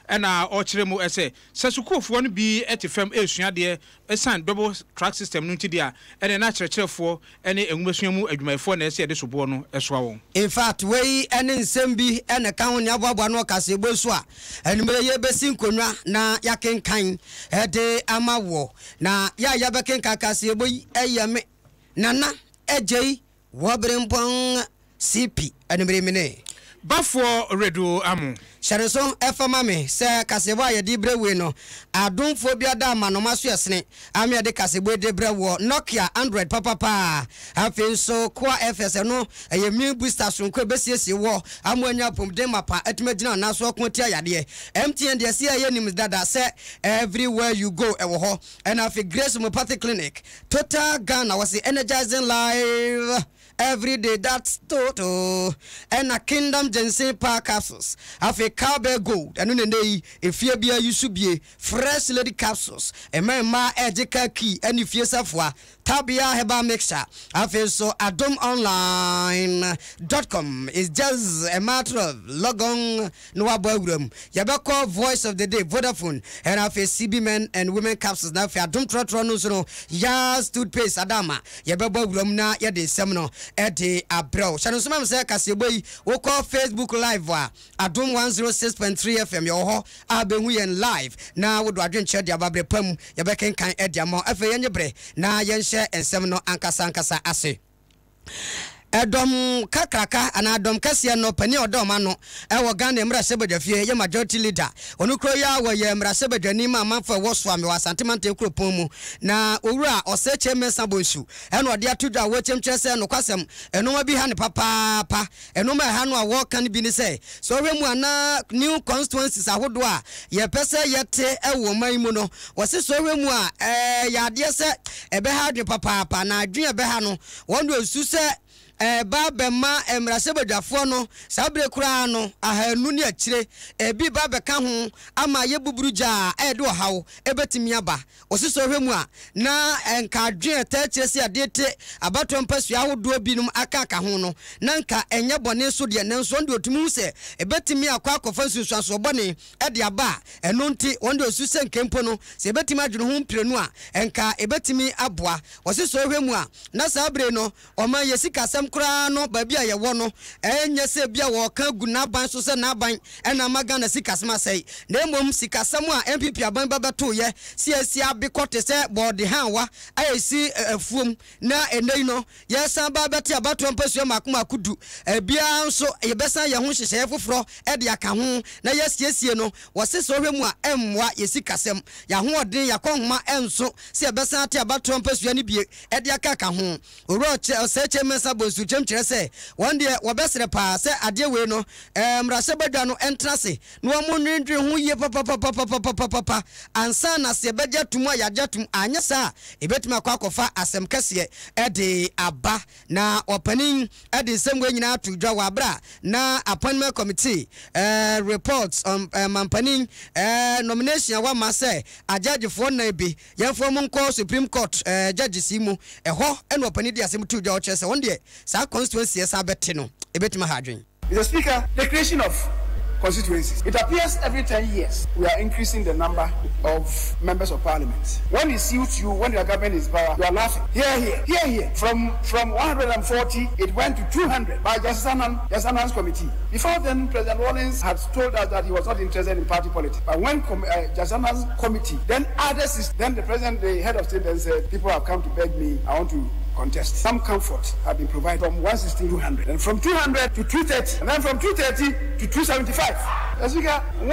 ena ochire mu ese sesukofo no bi etifam esua de esan double track system no ntidi a ene na kyerɛkyerɛfo ene enwumesua mu adwumayɛfo na ese de sobo no ɛsoa wɔn. In fact we ene nsɛm bi ene ka ho ne aboabo no kasebo so a enumere ye besi nkonwa na yakenkan ede amawo na ya bekenka kasebo eyeme nana Agyei Obrempong CP enumere mene Baffour Owiredu Amoh Shareson efamame se kasebo ayedi brewe no Adom phobia da manoma so yesene ame de kasebo de brewo Nokia Android papa afin so kwa FS no eyemi booster so nkwa besiesie wo amwanya pomde mapa etimagina na so kontia yade MTN de se ayenim dada se everywhere you go ewo ho and afi Grace Homeopathic Clinic Total Ghana was energizing live every day. That's total and a Kingdom Ginseng Park capsules afi Cowbell Gold and nene efie bia yusubie fresh lady capsules e ma ejeka key and ifie safwa Tabia Heba mixture afi so adomonline.com is just a matter of logon no abawuram yabeko voice of the day Vodafone and afi CB men and women capsules na afi Adom trotro no so yas toothpaste adama yababawuram na yede semno ede abro shano so mam se kasebo yi wo call Facebook live wa Adom 106.3 FM yo ho abenhu yen live na wo do adwenche de ababre pam yabekenkan ede ama afi yenyebre na yenhye ensem no ankasa ase Adom kakraka ana Adom kasia no pani Adom ano ewo Ghana emra sebedafie ye majority leader onukro ya wo ye emra sebedani ma manfa wo so ame wasantemante ekropon mu na owura oseche mensa bonsu eno ode atudwa wo chemkyese no kwasem eno bi ha ne papa eno ma ha no a wo kan bi ni se so we mu ana new constituencies ahodo a ye pese yete ewo man mu no wo se so we mu a ya de se ebe ha dwe papa na adwen ebe ha no wo ndo su se Babema emrasebadwafo no sabre kura no ahanu ne akire ebi babeka ho ama ye buburuja edo hawo ebetimi aba osiso hwemu a na enkadwen ta akire se adete abato mpasu ahodo binum aka ho no na nka enye bone so de ne nso ndo otumi se ebetimi akwa akofa susu so bone ede aba eno nti wonde osuse nkempo no se ebetimi adwene ho mprenu a enka ebetimi aboa osiso hwemu a na sabre no oma yesika kura no baby aye wo no enye se bia wo kan gu na ban so se na ban ena maga na sikasema sei na emom sikasem a MPP aban babato ye si abikote se body hanwa ayesi afuom na enei no ye san babati abato mpasu makoma kudu bia nso ye besa ye ho hyehye foforo e de aka ho na ye siesie no wo se so hwemu a emwa ye sikasem ya ho odin ya konhoma enso se besa ate abato mpasu ne bie e de aka ho oro seche mensa bosu chemkyere se one day wobesere pa se ade we no mrase badwa no entrase no mo nwendwe ho ye papa ansa na se beja tum a yaja tum anya sa ebetuma kwakofa asem kase e de aba na opening e de semwe nyina atudwa wa bra na appointment committee reports on mampaning nomination wa ma se ajagefo na bi yefo mo nko Supreme Court judges mu ho e no opening de asem tudwa o chese one day sa constituency yes abete no ebetima hadwen. Mr. Speaker, the creation of constituencies. It appears every 10 years we are increasing the number of members of parliament. When it suits you, when the government is power, you are laughing. Here. From 140, it went to 200 by Jasanan's committee. Before then, President Rawlings had told us that he was not interested in party politics. But when Jasanan's committee then added, then the president, the head of state, then said, people have come to beg me, I want to contest. Some comfort have been provided from 160 to 200, and from 200 to 230, and then from 230 to 275. As we got, when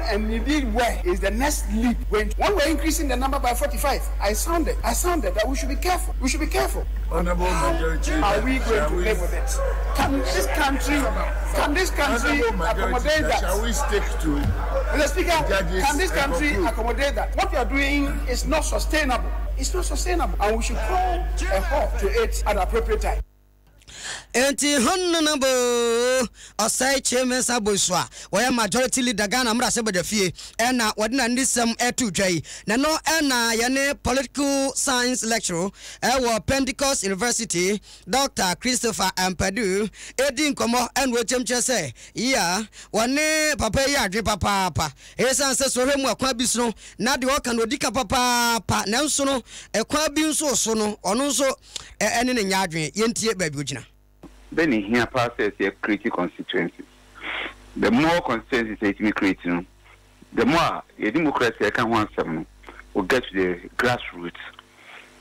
and indeed where is the next leap? When we're increasing the number by 45, I sounded that we should be careful. We should be careful. Honorable majority, are we going to live with it? Can this country accommodate that? Shall we stick to it? Mr. Speaker, can this country accommodate that? What we are doing is not sustainable. It's not sustainable, and we should call a halt to it at an appropriate time. enti honorable Osai Chairman Saboswa where majority leader Ghana Mra Sebedefie ena wadina ndisem etu dwai na no ena yane political science lecturer ewo Pentecost University Dr. Christopher Ampadu edin komo enwe chemche se ya wane papa ya adwe papa esan se so hwemu akwa bi so na de oka no dika papa na nso no ekwa bi nso so no ono nso ene ne nyadwe yentie ba bi ogina Then here passes a creative constituencies. The more constituencies that we create, the more a democracy can want some will get to the grassroots.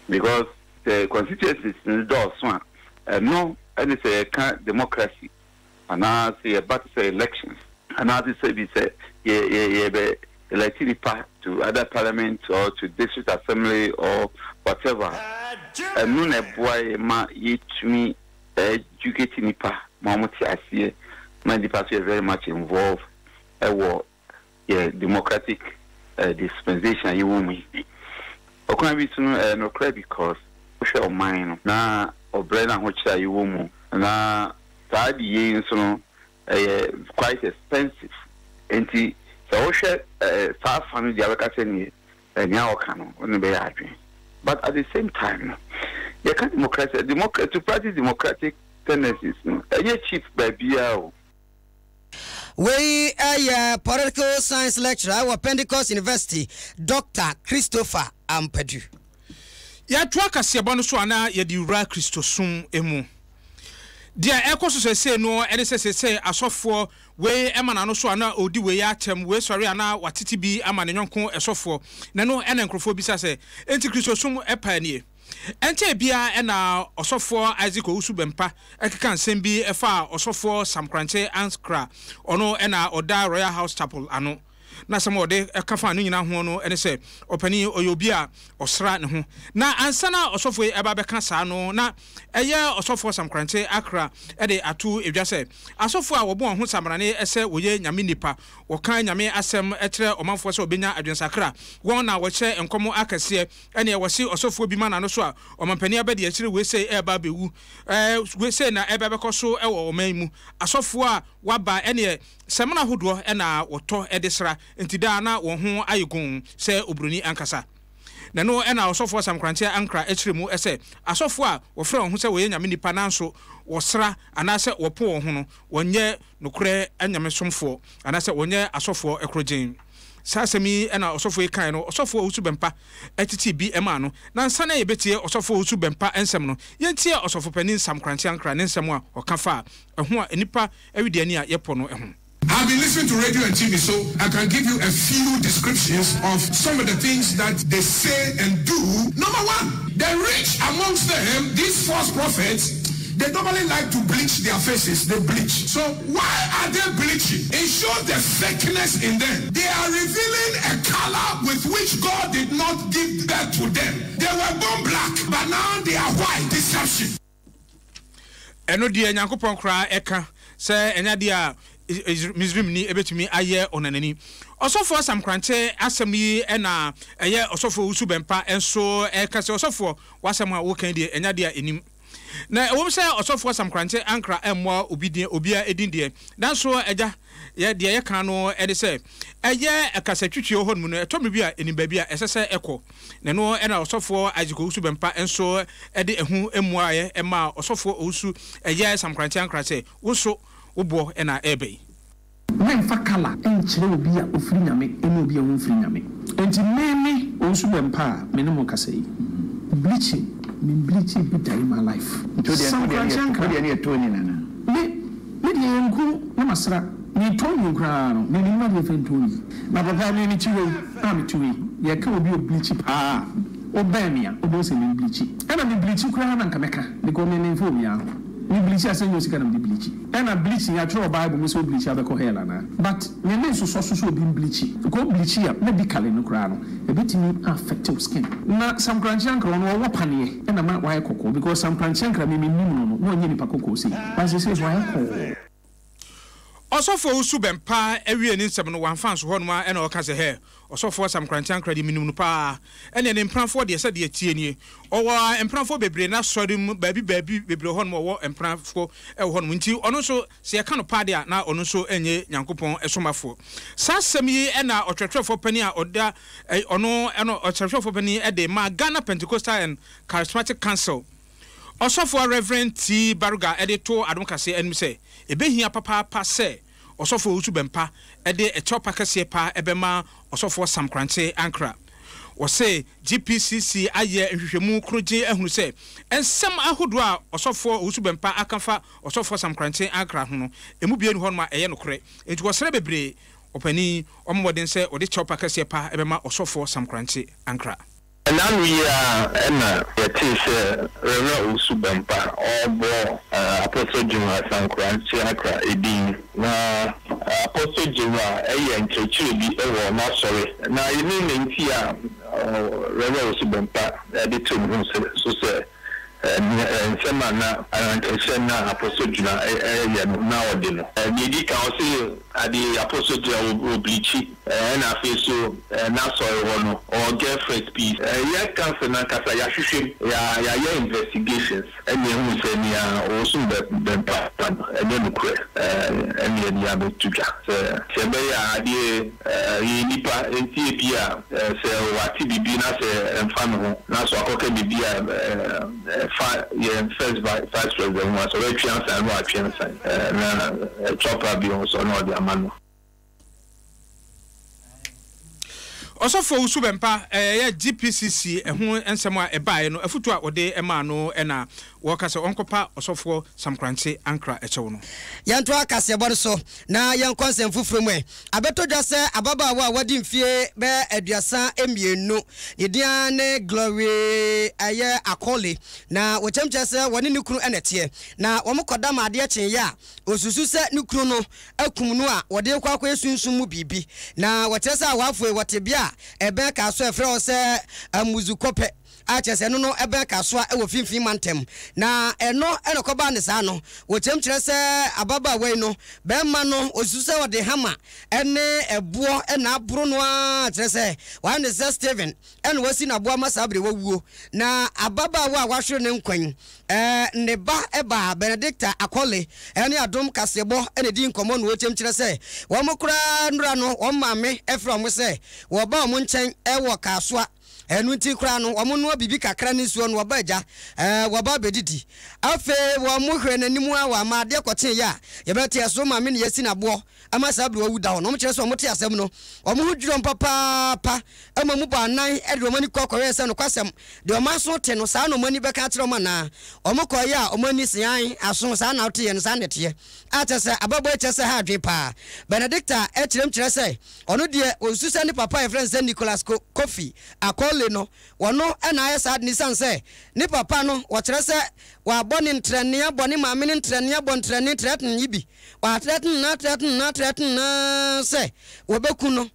Because the constituencies in the door, no, and it's a democracy. And I say about say elections. And I say we say elected to other parliament or to district assembly or whatever. And none of boy ma eat me. Educating Nipa, Mamoti Asie, my department is very much involved. Democratic dispensation. You want me? Okay, we no credit because push your mind. Na Obrena which you want na that year so quite expensive. And so far from the other country, now can only be arguing. But at the same time, you can't to practice democratic tendencies. Any chief by BL. We a political science lecturer at Pentecost University, Dr. Christopher Ampadu. Ya twaka siabano so ana ye di ura Christosum emu. Dia ekoso se no ene se asofo we emana no so ana odi we ya atem we sori ana watiti bi amane nyonko esofo na no ene nkrofo bi se enti Christosum epanie ente bia ena osofo Isaac Usubempa ekeka nsem bi efa osofo Samkranche Anskra ono ena oda Royal House Chapel ano na samo de ekafa no nyina ho no ene se opani oyobia osra ne ho na ansana osofo eba beka sa no na eye osofo Samkranche Akra ede atu edwa se asofo a wobo ho samrane ese woye nyame nipa wokan nyame asem etre omanfo se obenya adwensakra won na wo che enkomo akase ene wo si osofo bi mana no so a omampani abede akire we se eba bewu we se na eba bekoso ewo oman mu asofo a waba ene semana hodo ena woto edesra entida na wo ho ayegun se obroni ankasa na no ena osofo Samkranche ankra echiremu ese asofo a wo frɛ ho se wo nyame nipa nanso wo sra anase wo po ho no wonye nokure anyame somfo anase wonye asofo ekrogen sasemi ena osofo kan no osofo Usubempa etiti bi ema no na nsana ye betie osofo Usubempa ensem no yentie osofo panin Samkranche ankra ne nsem a okafa eho a enipa ewidiani a yepo no eho. I've been listening to radio and TV, so I can give you a few descriptions of some of the things that they say and do. Number one, the rich amongst them, these false prophets, they normally like to bleach their faces. They bleach. So why are they bleaching? It shows the fakeness in them. They are revealing a color with which God did not give birth to them. They were born black, but now they are white. Deception. Eno die Nyankopon kra eka se enya dia Misrim ni ebetumi aye onanani osofo Samkranche asem yi ena eye osofo Usubempa enso ekase osofo wasem a wo kan die enya dia enim na ewom se osofo Samkranche ankra emmo obia edin die nanso eja ye de ye kan no ede se eye ekase twitwe ho no etomi bia enim ba bia esese eko na no ena osofo Isaac Usubempa enso ede ehu emu aye ema osofo Usu eye Samkranche ankra se woso ubo ena ebe men fakala enchire obi a ofiri nyame ene obi a wonfiri nyame enti meme Usubempa menemo kasei bleaching bit in my life to the near Tony nana me the enku na masra ni Tony kra no me ni ma de fen Tony na papa me ni chiwe am tuwi ye ka obi bleach pa obamia obo se me bleach ena me bleach kra na nkameka because me ni fo bia ni bleach asen yo sika na me bleach ena bleach ya tro bible me so bleach abeko hela na but me ne so obi bleach because bleach ya medically no kra no e betimi affect your skin na Samkranche ankra no wo pane ena ma why kokko because Samkranche ankra me nim no no onye ni pa kokko si but say why kokko Osofo usu bempa ewie ni nsem no wanfa so honoma e na oka se he osofo sam krantan kradi minum no pa ene ne mpranfo de se de atie ni owo mpranfo bebre na sorim baabi bebre honoma owo mpranfo e wo honoma nti ono so se ye ka no pa de a na ono so enye nyankopon esomafo sasem yi e na otwetwefo pani a oda ono eno otwetwefo pani e de ma Ghana Pentecostal and Charismatic Council Osofo Reverend T Baruga editor Adom kase enim se ebehia papa se osofo usu bempa ede echopa kase pa ebema osofo samkrante ankra wo se GPCC aye nhwehwemu kroje ehunu se ensem ahodo a osofo usu bempa akafa osofo samkrante ankra ho no emu bie ni ho no eye nokre enti wo sere bebre opani ommoden se ode chopa kase pa ebema osofo samkrante ankra Now we are Reverend Usubempa or Apostle Juma Sankran Siakra Edin. Now Apostle Juma and Churchill not sorry. Now you mean here Reverend Usubempa editor so say and Semana and Apostle Juma nowadays. The council at the Apostle Juma Oblichi and I feel so now sorry one or get first piece. Yeah, council na kasa ya shushe ya investigations and you say me also the pattern and then and ya be tuja se be ya die nipa enti bia se wati bibi na se emfa no na so akoka bibi first vice president was already chance and what chance na chopper bi on so no the amano Osofo usu bempa ya GPCC ehu ensem a ebae no afutu a ode ema no na woka se onkopa osofo samkrante ankra echewo no yanto akasiebo so na yankonsem fufuru mu abeto dwase ababa wa wadi mfie be aduasa emienu yedia ne glory aye akole na wochemche se woni ne kunu enete na womokoda ma ade chen ya osusu se ne kunu no akum no a wode kwakwa esunsun mu bibi na wotresa wafo wotebia ebe ka so efre o se amuzukope achese no ebe ka so e wo finfin mantem na eno koba ne sa no wo chemkire se ababa wei no be ma no osuse wo de hama ene ebuo na aburo no a chese wa ne se Steven ene wasi na boa masabre wawuo na ababa wa wahwe ne nkwan ne ba eba Benedicta Akole ene Adom Kasebo ene di nkomo no wo chemkire se wo mokura ndura no wo maame efra mo se wo ba mo nchen e wo ka so enu nti kra no omo bibi kakra ni suo no obaja woba bedidi afe wo mo hwe nanimu a wa ma de koten ya ye beti aso ma me ne yasi na bo ama sabri wo da no mo kire so mo te asem no omo huduro papa pa ama mu ba nan e de omani kokore se no kwasem de o ma so te no sa no mani be ka kire o ma na omo koya omani sian aso sa na ote ye no sa nete atese ababo echese ha adwe pa Benedicta e kire se ono de osusa ni papa e friend se Nicholas Kofi Akole no wono na ayesa ni sanse ni papa no wo kire se wa boni ntrene aboni maame ni ntrene abon ntrene threaten yibi wa threaten na se wo beku no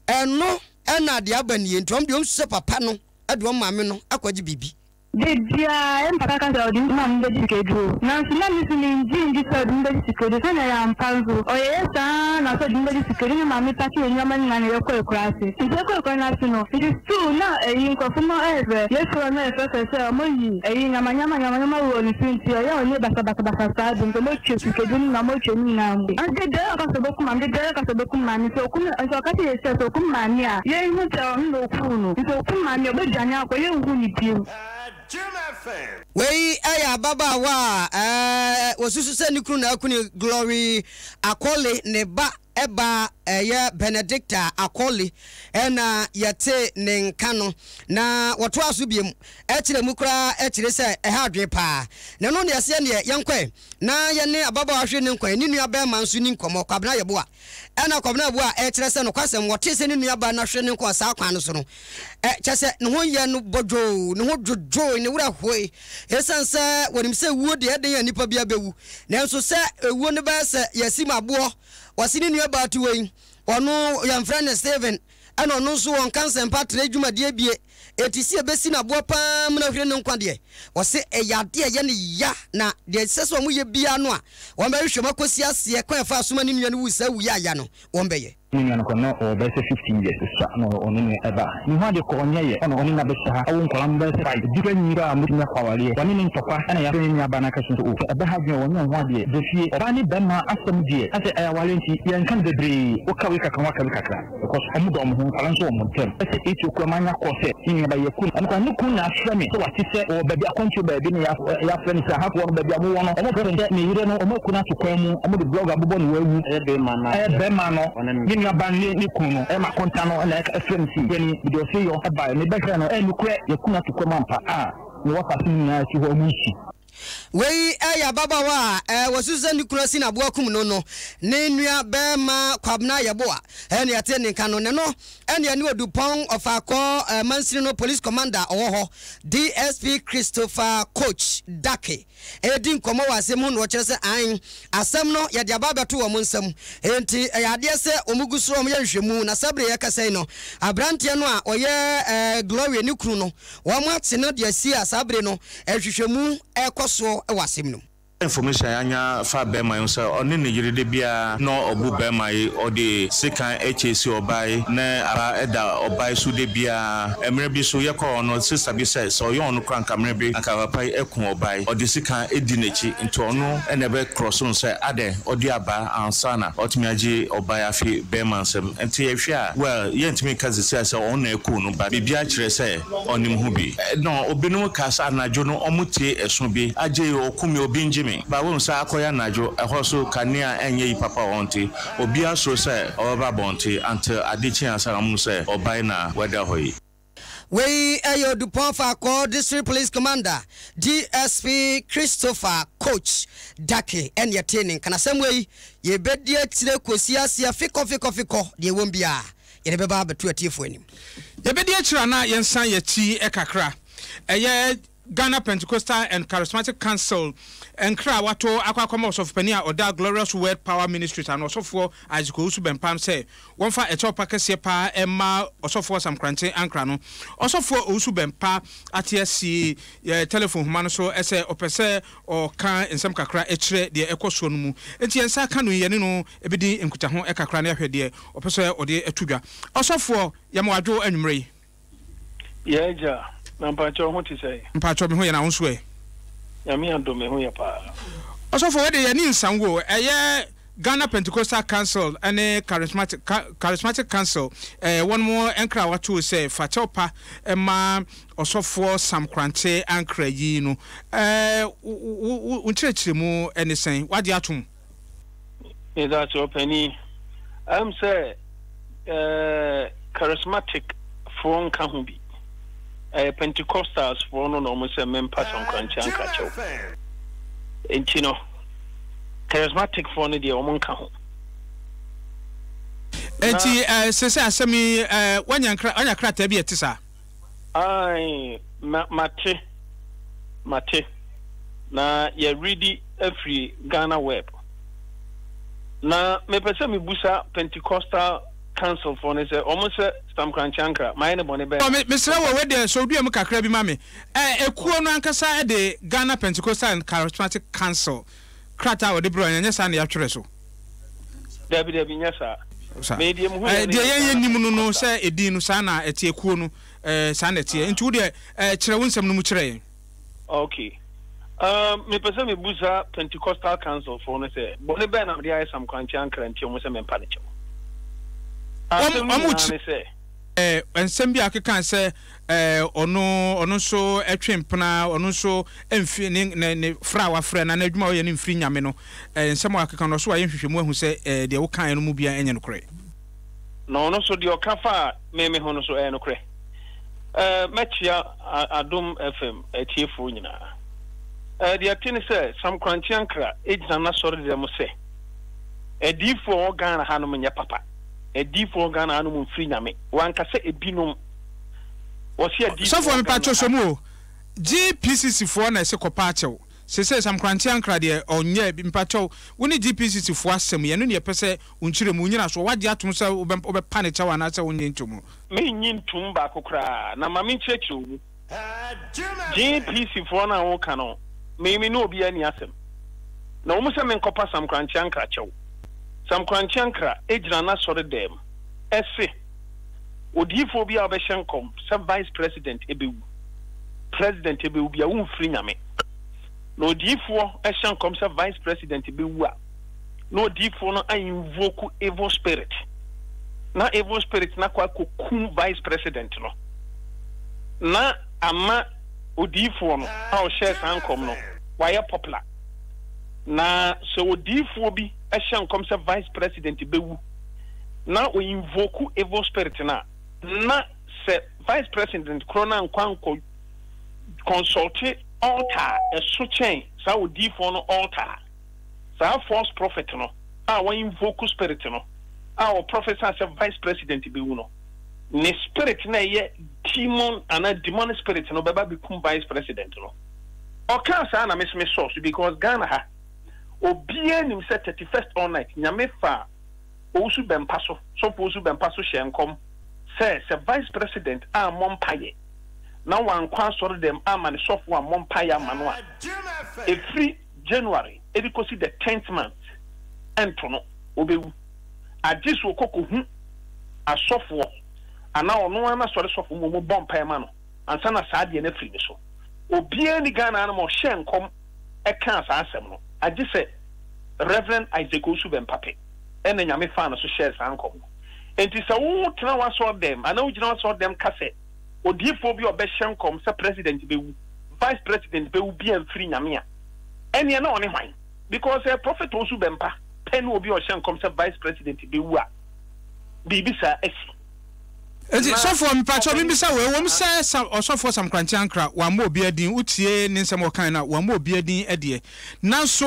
eno na de abani entom de se papa no ade o maame no akwaji bibi Dia empaka kasa odi na mbe dikedu na sina misini njingi so mbe dikedu sana ya mpanzu oyesa na so mbe dikedu ni mami pati enyama ni ngane yoko ekrasi ndeko ko na sino it is true na yinko fumo eve yeso na efese se omoyi nyama wo ni finti ya oni basa sa do mo dikedu ni na mo cheni na mbe ande de ka so boku mami so ku so kati yesa so ku mami a ye hu te on no kunu so ku mami obejanya ko ye hu ni piu Wei aya baba wa osusu se nikru na akuni Glory Akole ne ba eba eye Benedicta Akole ena yete ne nkano na woto aso biem ekire mukura ekire se eha adwe pa na no ne ase ne yenkwe na ye ne ababa ahwe ne nkwan ni nua ba manso ni nkomo kwabna ye bo a ena kwabna bo a ekire se no kwasem wote se ni nua ba na hwe ne nkwa sa kwan no so no chese ne ho ye no bojo ne ho jojo ne wura hoi esanse wonim se wuo de eden ya nipa bia bewu nanso se ewuo ne ba se yasima bo wasini nua ba tu wei ono yamfra ne Steven ana ono so won kansen patre dwumade bie etisi ebesi na boa pa mna hwere no nkwade wo se eyade ye ne ya na de seso mu ye bia no a wo be hwehwe makosi ase kwan fa asoma ne nua no wusa wuya ya no wo be ye Nino kono o bese 15 years sa no onini eba ni hwade ko onye ono oni na bese ha awu nkolam bese right dikwa nyira amunya kwawale wani ni ntopa ana ya ni aba na kasin to o eba ha gye onye hwade de fie oba ni bema asem die ase ayawale nti yan kan bebre o ka we kakra because amu do mo nkolam so mo tem ese echi okwa manya ko se ni ba yakun anka ni kun na aframe so wati se o baby akontu baby ni ya frame se ha ko baby amu wono o mo fere ni yire no o mo kuna to kwa mu amu de blog abobon wawu ebe ma no Banli ni kuno e ma kontano na FMC ni video se yo aba ni bekra no e nukwe yakuna to komampa ni wata na ci ho mushi wei ya baba wa wasuza ni kurasi na boa kum no ne nua be ma kwabna yeboa ne ate ne kanu ne no ene ne Odupong of Akko Mansini no police commander oho DSP Christopher Coach Dake edin komo wasem hu no kire se an asem no ye dia baba to wo nsam enti ya de se omugusuro om ye hwemu na sabre ye kasai no abrante no a oye glory ni kru no wo mo ate no de si asabre no hwehwemu so wasem no information anya fa be my so oni ne yirede bia no obu be my odi sekan HAC obai na ara eda obai so de bia emre bi so yekọ no sister bi say so yo no kran kamre bi aka papa ekun obai odi sekan edi nechi into ono ene be cross on say ade odi aba ansana otimi agi obai afi be man sem enti ehwe a well yentimi kazi say on na ekun no ba bibia kire say onim hu bi no obinu kasa anajo no omutie esun bi Agyei okumi obi njimi ba won sa akoya najo ehoso kanea enye yi papa wonte obi aso se oba bonte until adichi asaramu se obai na weda hoyi we Odupong of Akko District Police Commander DSP Christopher Coach Dake en yetene kana semwe ye bedie tire kosi asia fiko de wombia ye beba betu atiefo anim ye bedie tira na yensan yeti ekakra eye Ghana Pentecostal and Charismatic Council and Kra Wato Aquacomos of Penia or that Glorious Word Power Ministries and also for as go to Bempam say one for a top packet sepa Emma also for some cranty and crano also for Usu Bempa at TSC telephone man so as a opese or can in some kakra etre the echo sonumu and Tiensa canu yenino ebidi in Kutahon Ekakran here opese or the etuga also for Yamwado and Mray. Yeah, Nampacho what to say? Mpacho me ho na wonso e. Yami Adom me ho ya pa. Also for where ye ni nsanwo Ghana Pentecostal Council and Charismatic Council one more enkra watu say fatopa ma also for some krante ankra yi no unchechire mu anything what dey atum is that your penny say charismatic for kan bi Pentecostals for no almost a member some crunch and catch up. And you know, charismatic for the Omon Kaho. And Semi, when you crack a bit, sir. Aye, Mate. Na ye ready every Ghana web. Na me pesemi busa Pentecostal Council for ne say almost some cranchankra my name bone be Mr. we dey so do am kakra bi mame ekuo no ankasa de Ghana Pentecostal and Charismatic Council krata we de bro anya sa na ya twere so Dabi nya sa medium hu de ye nim no say edin no sa na eti ekuo no sa na eti nti wo de kire wo nsam no mu kire okay me pese me busa Pentecostal Council for ne say bone be na dey some cranchankra nti o mo say me mpa ne chewo ensem bi akeka se ono so etwempna ono so emfi ne fra wa fra na adwuma wo ye ne mfiri nyame no ensem akeka no so wa ye hwehwemu ahu se de wo kan no mu bia enye no kore no ono so de okafa me ho no so no kore mechia Adom FM etiefo nyina de atini se sam kranchiankra ejina na sori de mo se edifo Ghana hanom nya papa edifo Ghana anu mfiri nyame wankase ebinom wosi edifo so for me patcho so mu GPCC for na se kopa achew sese sam kranche ankra de onye mpacho woni GPCC fo asem ye no ne pese unchire mu nyina so wade atom se obe panic wa na se wonye ntumu me nyin tum ba kokra na mami cheche omu GPC fo na wo kano me no obi ani asem na omu se men kopa sam kranche ankra chew sam kranche ankra ejira na sore dem ese odifo bi abehyenkom se vice president ebewu president ebewu bia wonfiri nyame no odifo ehyenkom se vice president ebewu a no odifo no invoke evil spirit na evil spirit na kwa kokum vice president no na ama odifo no a o share sankom no why popular na so odifo bi ehyenkom se vice president ebewu na o invoke evil spirit na se vice president krona nkwanko consulte altar a suchen sa odi for no altar sa false prophet no a wa invoke spirit no a o professor se vice president be wu no ne spirit na ye demon and a demonic spirit no baba become vice president no o kan sa na me source because Ghana ha obie nim se 31st all night nyame fa osu bempaso so osu bempaso hyenkom say vice president a mompaye na wan kwa soro dem amane sofo a mompaye amano a every January edikosi the 10th month ento no obewu agiso kokohu asofo ana ono ana soro sofo mo bompaye ma no ansa na saade na free so obie ni Ghana na mo hyenkom e kan sa asem no agise Reverend Agyei Obrempong ene nyame fa no so share sankom enti sa wo tena wa so dem ana wo gina wa so dem kase odifo bi obehyenkom se president bewu vice president bewu bi amfiri nyame a ene na one hwan because a prophet Obrempong pen obi ohyenkom se vice president bewu a bibi sa esi enti sofo mpacho bibi sa we wom se osofo sam kranche ankra wa mo obi adin utie ne nsem okan na wa mo obi adin ade nanso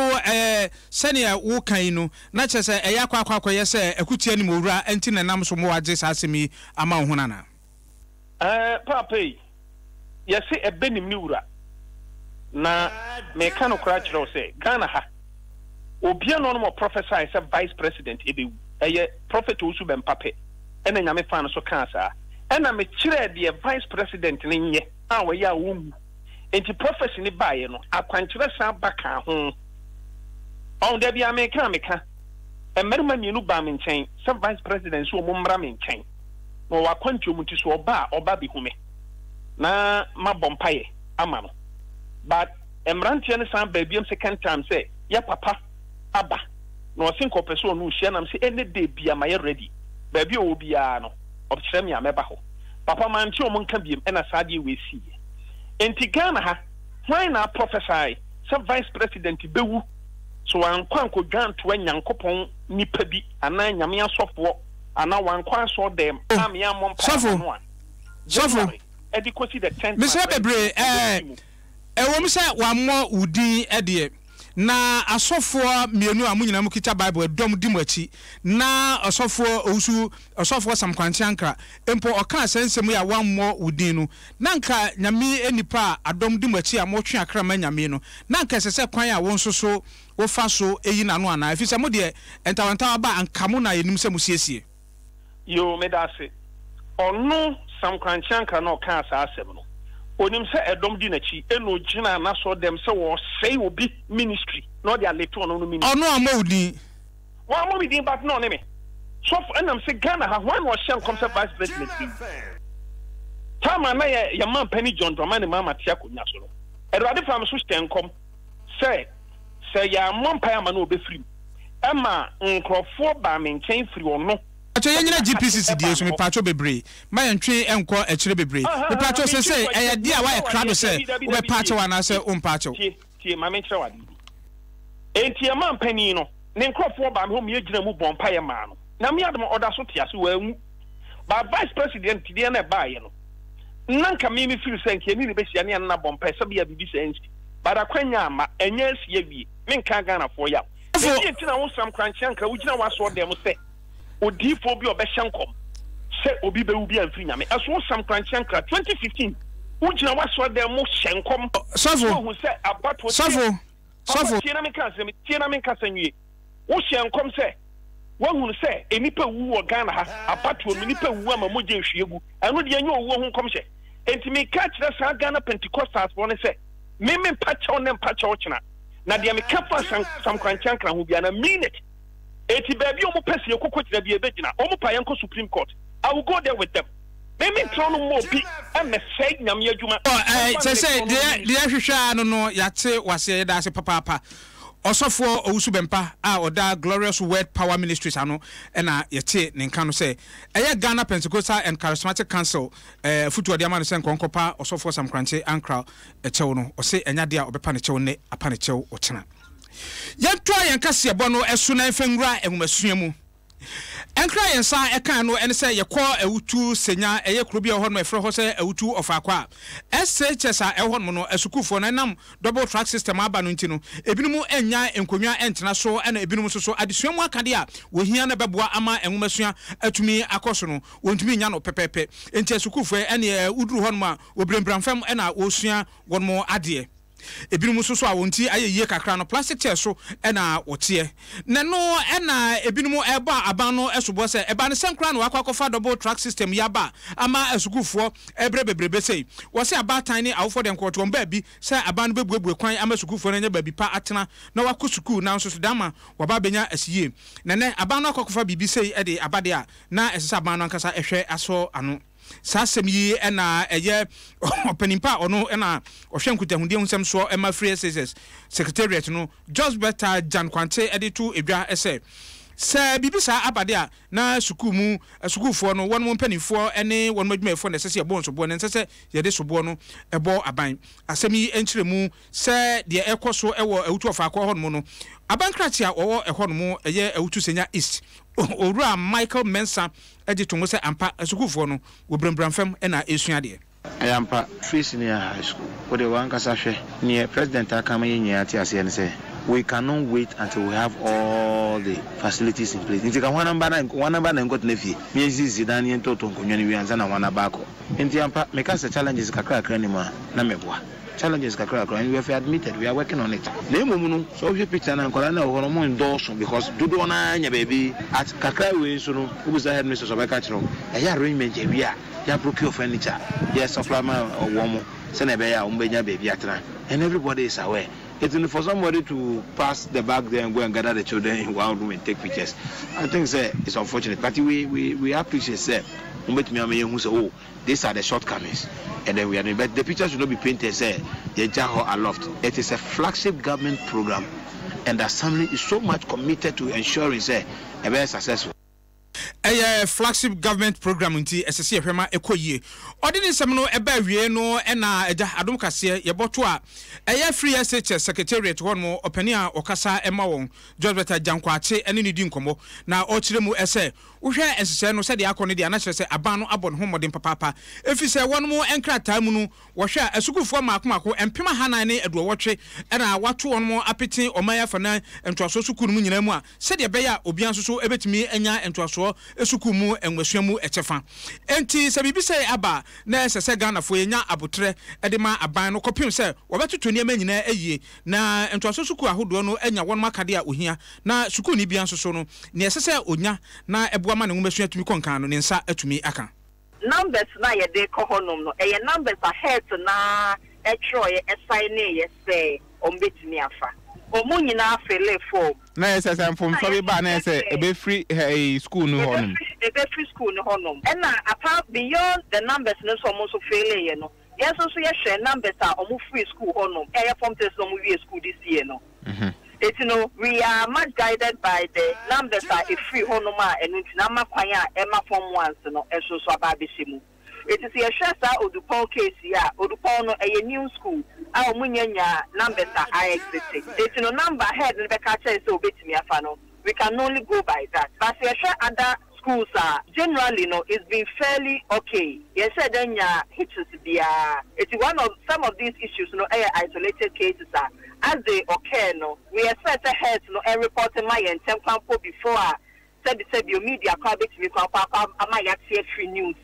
sene wo kan no na chese eya kwakwa ye se akutie ni mowura enti na nam so mo wage sa asemi ama ho nana papa ye se ebenim ni wura na me kan okra kire o se Ghana ha obi no no professor se vice president ebewu eye prophet Obrempong ena nyame fa no so kansa ena me kire de vice president ne nye a we ya wo enti professor ni baaye no akwankire sa baka ho on da bia me ka emerma mienu ba me nchen se vice president so mo mra me nchen no wa kwantu mu ti so oba bi hume na mabompaye ama no but emrantie ne san ba biem second time say ya papa aba no think person no hia nam say any day bia ma ye ready baby obia no obkyerɛ me ameba ho papa man ti o nka biem na saade we si enti Ghana ha why na prophesy some vice president bewu so wankwan ko dwanto anyankopɔn nipa bi ana nyame asɔfo ana wankwan so dem am ya mompa no a sofo edikosi the 10th Mr. Bebre wom se wa mo udin ede na asofo mienu amunyina mu kita Bible edom dimachi na asofo sam kwanche ankra empo oka asensem ya wammo udin no nanka nyame enipa adom dimachi a motwe akra ma nyame no nanka sese kwan a won soso wo fa so eyi na no ana afisa mo de entawanta ba ankamo na yenim se musiesie yo medase onu sam kwanche ankra no ka asasem no onim se edom di nachi eno gina na so dem se wo sei obi ministry no dia leto no ministry ono amodin wa amodin but no ne me so enam se Ghana ha wan was shen come vice president tama na ya man penny John Dramani mama tia konya so no erade fam so sten kom se ya mon pa ama no obefrim ema nkrofo ba me nchen firi ono acho yenyina GPCC die so me pacho bebre ma yentwe enko akire bebre me pacho se eya die a wa krado se wo be pacho wana se o mpacho tie ma me kire wadi enti ma mpani no ne nkrofo ba me ho me gina mu bompa ye ma no na me adom order so tia so wa mu ba vice president die na ba ye no nanka me feel say nke ni be hia ne na bompa se bia bibi se ensi bara kwanya ma enya sie wie me nka Ghana fo ya enti na wo sam kranche anka wo gina wa so dem se odifo bi obehyenkom se obi be ubi amfiri nyame aso sam kranche ankra 2015 ugina waso dem mo hyenkom sofo Sofo tiena me ka sanwie wo hye nkom se wahunu se enipa wu wo Ghana ha apato no nipa wu ama moje hwiegu eno de enye owu ho nkom hye enti me ka kire sa Ghana Pentecostals won se me pacho ne pacho china na de me ka fa sam kwanchan ho bia na minute eti baby omo pese ekoko kire bia begina omo pa yanko Supreme Court. I will go there with them. Maybe tell no more be and me say nyam yadwuma. Say the hwehwa no yate wase da se papa Osofo Owusu Bempa oda Glorious Word Power Ministries ano na yete ne nka no say eye Ghana Pentecostal and Charismatic Council futu de amano se nkonkopa Osofo Sam Kranche ankra echew no o se enya de a obepa ne chew ne apa ne chew o chena yentwa yen KASIEBO no esu na mfenwura enwumasua mu enkra yensa eka no ene se yekọ ewutu senya eye krobi ehọ no efre ho se ewutu ofakwa SHS a ehọ no esukufo na nam double track system aba no ntino ebinumu enya enkonwa entena so ena ebinumu so adesuamu akade a wohia na beboa ama enwomasua atumi akoso no wontumi nya no pepepe enti esukufo ene uduru ho no ma obrembramfam ena wosua wonmo ade ebinumu so a wonti ayeye kakra no plastic chair so na wotie ne no na ebinumu eba aban no esobo se eba ne senkra no akwakofa double track system yaba ama esukufo ebrebebrebe sei wo se abatan ni awofo de nkoto on ba bi se aban no bebuebue kwan ama esukufo no nya ba bi pa atena na wakosuku na nso so dama waba benya asiye ne aban no akwakofa bibi sei e de abade a na esesa aban no ankasa ehwe aso ano sasem yi na eye openimpa ono na ohwenkuta hunsem so ema free SSS secretariat no just better Jan Kwante editu edwa ese se bibisa abade a na sukumu sukufo no won mpanifo ene won madwumefo na sese ebon so bo ne sese yede so bo no ebo aban asem yi enkyeremu se de ekoso ewo ewutu ofa akọ hono no abankratia owo ehọ no mo eye ewutu senya east Owura Michael Mensa edito mo se ampa sukufo no wo brembramfam na esuade ayampa free senior high school what they want kasa hwe near president akama yenya ati ase ne say we cannot wait until we have all the facilities in place nti ka one number na ngot na fie me zidan yen toto nkonwa ni wi anza na wana bako nti ampa me ka se challenges kakra ni ma na meboa challenges kakra and we have admitted we are working on it na emom so we picture na nkola na ohoro mo endorse because dodo na anya baby at kakra we so no ubuza headmistress obeka chiro eya arrangement ewia ya procure furniture ya supply ma owo se na be ya umbenya baby atena and everybody is aware. It's for somebody to pass the bag there and go and gather the children in one room and take pictures. I think it's unfortunate, but we appreciate that. Oh, these are the shortcomings, and then we are. But the pictures should not be painted. Say, aloft. It is a flagship government program, and the assembly is so much committed to ensuring say a very successful. A flagship government program nti SSC ehwema ekoyie odini sem no eba wie no na eja Adom kase yeboto a eye free SHS secretariat won mo opani a okasa ema won George Beta Jankwache ene ni di nkomo na o kire mu ese wohwe SSC no se de akone de na kire se aban no abon ho modin papa efi se won mo enkrata mu no wohwe asukufo makomako empema hanan ne edo wotwe na wato won mo apeti omaya fana entwaso sukuru mu nyina mu a se de be ya obian so ebetimi enya entwaso esukumu enwasuamu echefa enti se bibi se aba na sese Ghana fo enya abotre edema aban no kopim se wobetoto niam nyina eyie na entwaso suku ahodo no enya won makade a ohia na suku ni bia nso so no ne sese onya na eboama ne nwumasua atumi konkan no ne nsa atumi aka numbers na ye de kohonom no eye numbers ahead na etroye assign ye say ombetumi afa omunyina afele form na ese form so be ba na ese ebe free school no honum ebe free school no honum and apart beyond the numbers no so mo so fail ye no yes so ye share numbers are omu free school honum e form test no mu school this year no it's we are much guided by the numbers are a free honum and na makwan a e ma form once no e so aba besimu. It is a shasa Odupon case ya Odupon a new school. Our munya numbers are exiting. It's no number head and the catcher is so bit me a funnel. We can only go by that. But the other schools are generally it's been fairly okay. Yes, then ya hits be it's one of some of these issues isolated cases are as they occur we are set ahead and reporting my and tempo before said your media quite me papa am free news.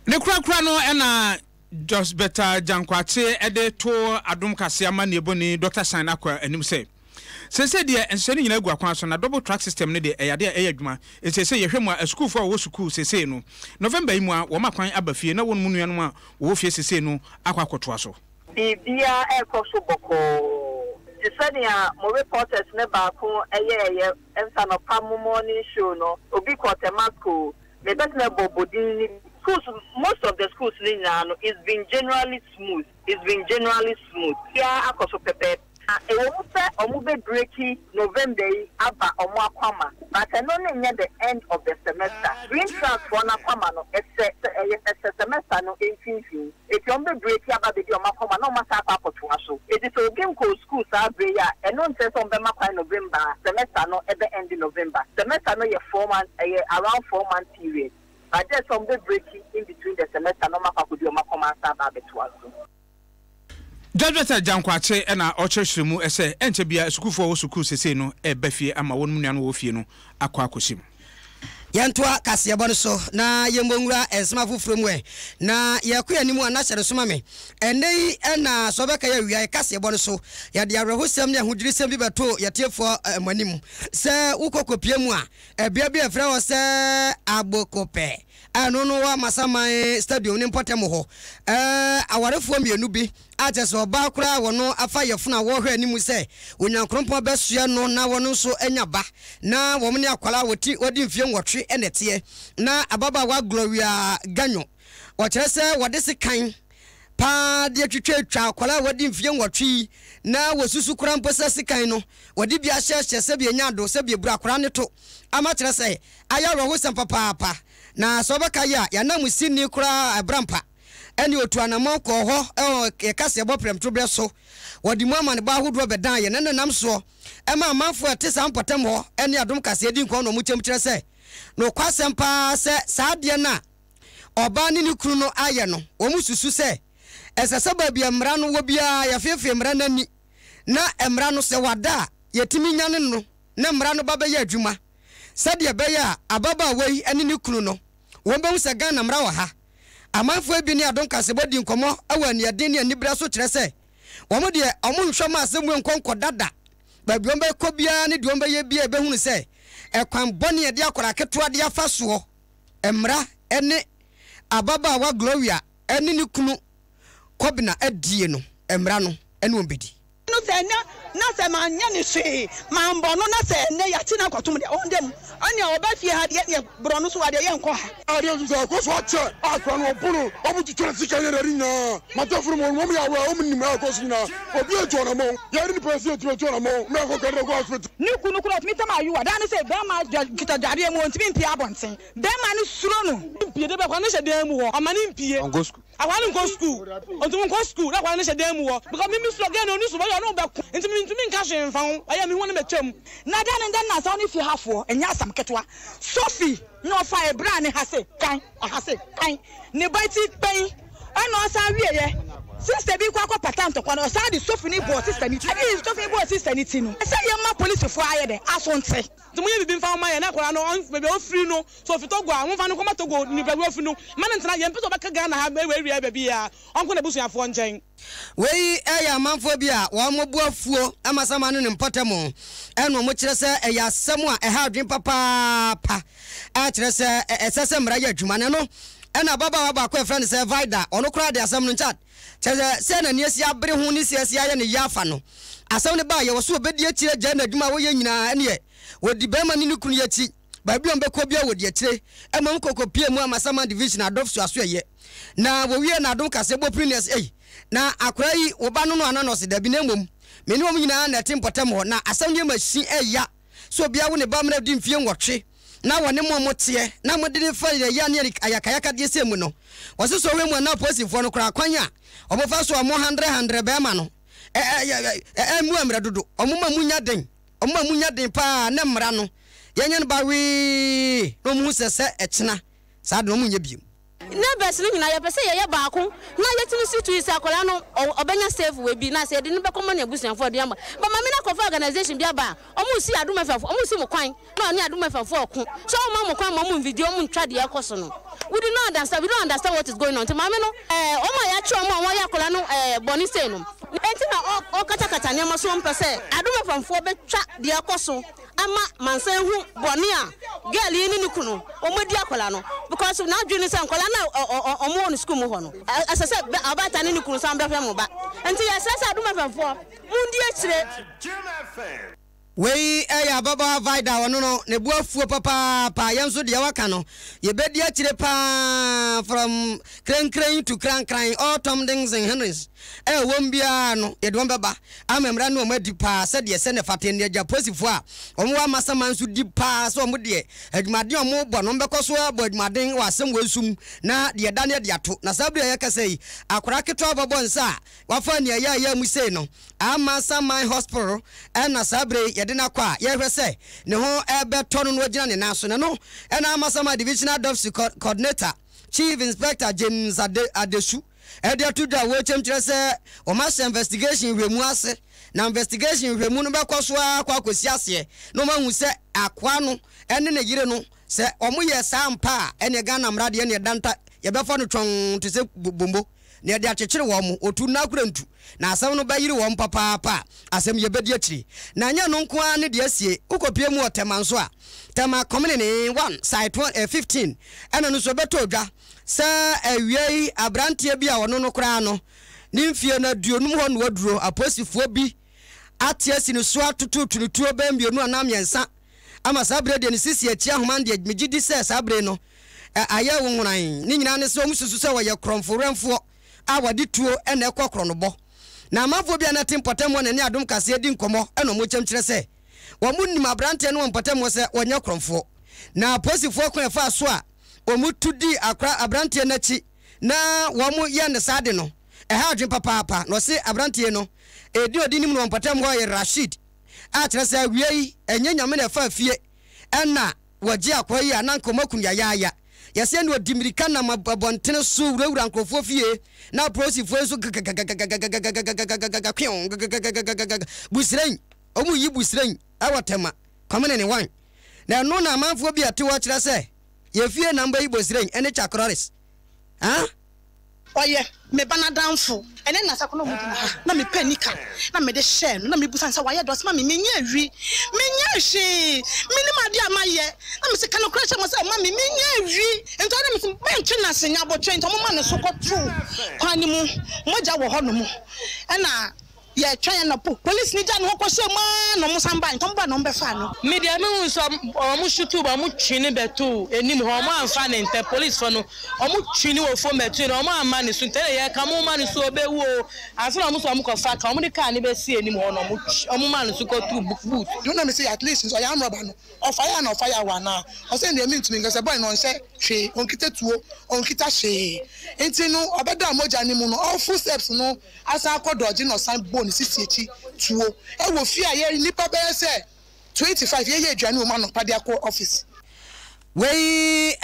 Ne kura no na just better Jankwache ede to Adom Kasiama neboni Dr. Sanakwa enim say de enseni nyina gu akwan so na double track system ne de eyade eyadwuma ese ye hwemu a school for wo school sese no November yi mu a wo makwan abafie na won munu anu a wo fie sese no akwakoto so bibia ekoso boko Tisania mo reporters ne ba ko eye ensa no pam morning show no obi Kotemasco me betna bobodin schools, most of the schools in Nano is being generally smooth. Yeah, akoso pepe. E wo say omube breaki November aba omo akwama. But I know near the end of the semester. Green transfer na kwama no semester no 18. If you ombe breaki aba be omo akwama no masa pa akoto aso. It is a game called schools abre ya. E no nse so ombe makwa November. Semester no ebe end November. Semester no ye 4 months, around 4 month period. But there's some breaking in between the semester. No matter could you make comments about it was. Judge Jankwache ena ocheshrimu ese enche bia school for school sese no e bafie ama won munua no wo fie no akwa akosim. Yantoa KASIEBO so na yembonwura esma fufuremu na yakoya nimu anachere soma me enei ena sobeka ya wia KASIEBO so ya de arehosem ne ahudrisem bi beto yatefo manim se ukokopie mu a bia bia frɛ wo se abokope ano no wa masama stadium ne mpotemo ho awarefo mienu bi ajeso ba kura wono afa yefuna wo hwe animu se onyankrompo besua no na wono so anyaba na womne akwala woti odi mfie nwotwe enete na ababa wa Gloria Ganyo wo kire se wode se kan pa de twetwa akwala wodi mfie nwotwe na wosusu kura mposa se kan no wode bia hyehye se bia nyado se bia bura akwala ne to ama kire se aya ro ho sem papa na so baka ya na musini kura abrampa eni otu anamo ko ho KASIEBO premto bre so wodi mu amane ba hodo bedan ye nenam so ema amanfo ate sampotem ho eni Adom Kasie din ko no mu chemkire se no kwasempa se saade na oba ni kru no aye no o mu susu se esese ba bia mra no wo bia ya fefie mra nani na emra no se wada yetimi nyane no na mra no baba ya adwuma sade be ya ababa wei eni ni kru no wo be se Ghana mra wa ha amanfo ebi ni Adom KASIEBO di nkomo awani ade ni anibra so kire se omo de omo nhwama asemu enkonko dada ba bi ombe ko bia ni de ombe ye bia ebe hunu se ekwan boni ade akora keto de afa so emra ene ababa wa Gloria ene ni kunu kobina adie no emra no ene ombedi no se na se manya ni hwe mambo no na se ne ya tina kwatum de ondem ani oba fie ha de ne bro no so ade ye nko ha ade so ko so che akwa no buru obu tutu sika ye ri na matafuru mo ya wa o mnim akwa so na obi ejo na mo ya ri ni pesi ejo na mo me ko kere ko hospital ni kunu kunu mi tama yu ada ni se be ma kita dare mo ntimi mpia bonten be ma ni suro no mpie de be kwa ni hye mu ho amani mpie on go school awani go school ontum go school na kwa ni hye mu ho because mi slogan oni so ba yo no be ntimi nka hye mfa aya mi ho na metwam na da ne na sa oni fi hafo enya asam ketwa Sophie no fa ebra ne hase kan ne baiti pen ana asa wieye sister bi kwa patanto kwa no sa di Sophie ni bo sister ni adi Sophie bo sister ni ti no se ye ma police fo aye de asonte tumu ye bibi mfa ma ye na kwa no bebe o free no so fi togo a mfa no koma togo ni bebe o free no man ntena ye mpeso baka Ghana ha we wi bebe ya onko na busuafo nchen wei eya manfo bi a wo mobu afuo amasama no ne mpotemo eno mo kire se eya asemu a eha adwen papa a kire se esese mra ya adwuma ne no ena baba wa ba ko friend se Vida ono kura de asem no chat kire se na niesi abre hu ni siesi aye ne yafa no asem ne ba ye wo so obedi akire gya na adwuma wo ye nyina ene ye wodi be ma ni kunu ya ti ba bi on be ko bia wodi akire ema nkokopie mu amasama division adofso aso ye na wo wie na Adom KASIEBO prinness na akora yi oba no ananos da bi na mom meni mom nyina na tempotem ho na asam nye machine eya so bia wo ne ba mra di mfie nwotwe na wone mo mote na mode ne fa ya ne ayakayaka de semu no wose so we mu na posifo no kora kwanya obofa so mo 100 be ma no mu amra dodo omuma munya den pa na mra no yenye no ba wi no mu sese ekena sa do mu nya bi neighbors no nyina ye pese ye baako na yetimi situ isi akola no obenya safe we bi na se de ne be komo ne abusuanfo de amba ba ma me na kofa organization bia ba omu si Adom afafo omu si mo kwan na oni Adom afafo oku so mo kwan mo video mo ntwa de yakoso no We do not understand. We don't understand what is going on. Mama no, ya choma, ya kola no, boni say no. Entina o kata nyama so mpese. Adom from fo be twa de akoso. Ama mansan hu boni a girl yi ni kunu. Omodi akola no because now dwini say akola na omo on school mu ho no. Asase abata ni kunu san be hwe mo ba. Enti ya sese Adom from fo mundi akire. We baba vida no ne buafuo papa pa yenso de waka no ye bedi akire pa from kran to kran all Tom Dings and Henrys wombia no ye de baba amemra no madi pa se de se ne faten de japosifo a omo amasama nso di pa so omo de adwumade omo bo no bekoso abo adwumaden wasem wasum na de dane de ato na sabre ye kasei akora keto babo nsa wafa ne ya mu sei no amasama hospital na sabre de na kwa ye hwese ne ho ebeto no ogina ne naso ne no na amasama divisional office coordinator chief inspector James Adesu edia to da wo chemchire se o mass investigation hwemu ase na investigation hwemu no bekoso akwa kosi ase no mahu se akwa no ene ne yire no se omo ye sampa ene Ghana mrade ene danta ye befo no twon to se bombo ne de akekere wo mo otu na kurantu na asem no bayiri wo papa asem ye bedi akiri na nya no nko ane de asie ukopie mu otema nso a tema community 1 site 15 ene no so beto dwa se awiei abrantie bi a wono no kra no nimfie na duonum ho no waduro aposifuo bi atiasi no so atoto tunutuo bambionu anam yensa ama sabre de ne sisi achi ahoma de megidi se sabre no aye wo nhuran ni nyina ne se omususu se wo ye kromforemfo awade tuo ene ekokro no bo na amafo bia na tempotem ne Adom kase di nkomo eno mo chemkire se wo munnim abrante no mpotem se wonye kromfo na aposifo ko efa so a omutudi akra abrante na chi na wo mo ye ne sade no ha adwen papa no se abrante no edi odi nim no mpotem ho ye Rashid a kire se wiei enye nyame na fa fie ena waji akwa yi ananko makun ya yase no dimirika na mabontene so wurawura nkrofo fie na prosifo so busren omu yi busren awatema community 1 na no na manfo bi ate wo kire se ye fie namba yi busren ene chakroris oye me banadanfo ene na sakono mu na me panika na me de share na me busan sa waye dos ma me nya wi me nya hwe me ni made amaye na me se kan kra che mo se ma me nya wi ento na me se bench na se nya bo twent mo ma ne so kotu kwani mu moja wo ho no mu ena ye twan na police ni ja no ko se ma no mo samba ntom ba no be fa no media me hu so o mo shutu ba mo twini beto enim ho mo amfa ne nte police fo no o mo twini wo fo meto no mo amma ne so ntere ye ka mo ma ne so be wo anso na mo so mo ko fa ka mo de ka ne be si enim ho no mo ma ne so ko tu boot do na me say at least so ya am roba no o fire na o fire wa na o say dey mean to me say boy no say hwe on kita tuo on kita hwe enti no obeda moja ni mu no all full steps no asa akodoji no san bone sisi echi tuo e wo fi aye nipa be say 25 ye adwane o ma no pade akọ office we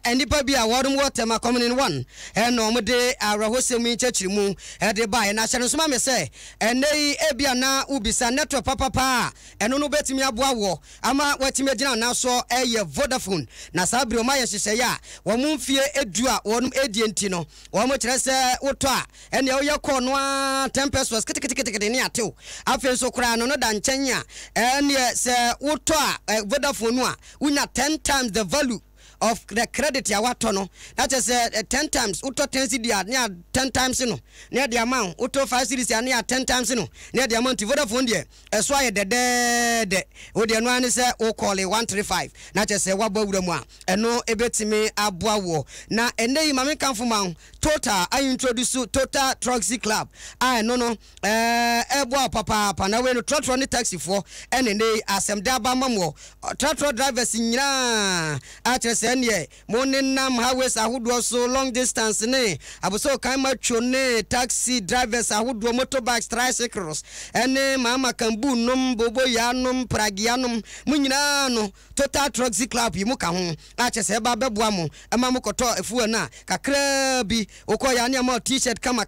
enipa bi a wodum wotema community 1 eno mode arahosemi chachirimu de ba na hyere so ma me se enei ebia na ubisa network papa eno no betimi aboa wo ama watimi agina na so Vodafone na sabri o ma ye hyehye ya wo mumfie edu a wonum edi enti no wo mo kire se woto a ene o ye ko no 10 pesos kitikiti ne atew afen so kura no da nkyenya ene se woto a Vodafone no a unya 10 times the value of the credit ya watono that is 10 times uto 10 cedi ya 10 times no na the amount uto 5 cedis ya 10 times no na the amount Vodafone de eso aye de o de no an say o call 135 na che say waba wuramu a eno ebetimi aboa wo na enei mame kanfo man total I introduce total taxi club no ebo papa na we no trotro ni taxi for enei asem da ba mamwo trotro drivers nyina a che ene monenam highways ahodo so long distance ne aboso kan macho ne taxi drivers ahodo motorbikes tricycles ene mama kambu num bobo ya num pragianum munyina no total taxi club yimu ka ho a chese ba beboa mo ema mokoto efu na kakra bi okoya ne ma t-shirt kama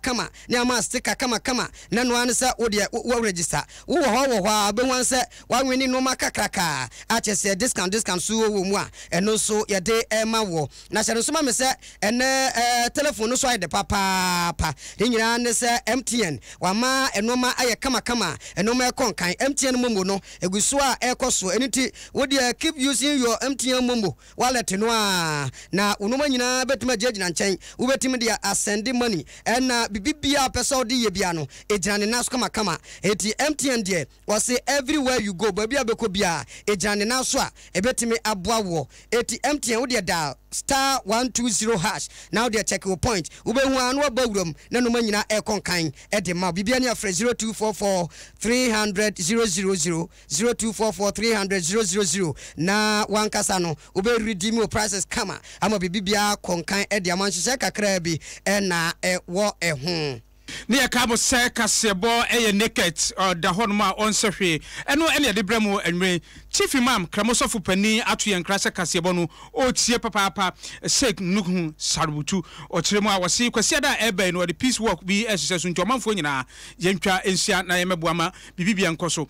ne ma sticker kama na no an se wo register wo ho abewan se wa wini no makakraka a chese discount so wo mu a eno so ye ede ema wo na hyɛ no so ma me sɛ ɛnɛ telephone no so ayɛ de papa nyina ne sɛ MTN wama enoma ayɛ kama enoma ɛkɔnkan MTN momo no eguso a ɛkɔ eniti wodi keep using your MTN momo wallet no a na unoma nyina betuma gyina nkyɛn wobetimi dia asend money ɛna bibibia pɛsɛ odi ye bia no egyina ne naso kama eti MTN die wɔse everywhere you go baby abeko bia egyina ne naso a ebetimi aboa wo eti MTN wodi dial *120# now they check your point ubehu anu abawuram na no manyina ɛkɔnkan ɛde ma bibia ne afre 0244 300 000 0244 300 000 na wankasa no ube redeem prices kama ama bibia kɔnkan ɛde amanhyehyɛ kakra bi ɛna ɛwɔ ɛho ne yakabo se KASIEBO eye NAKET da honma onsehwe eno ene de bremo enwe chief imam kramosofo pani atu yankra se KASIEBO no o tie papa Sheikh Nuhu Sarbutu o kiremu a wose kwasi da ebe no de peace work bi esese nti omanfo nyina yentwa ensia na yemeboama bibibia nkoso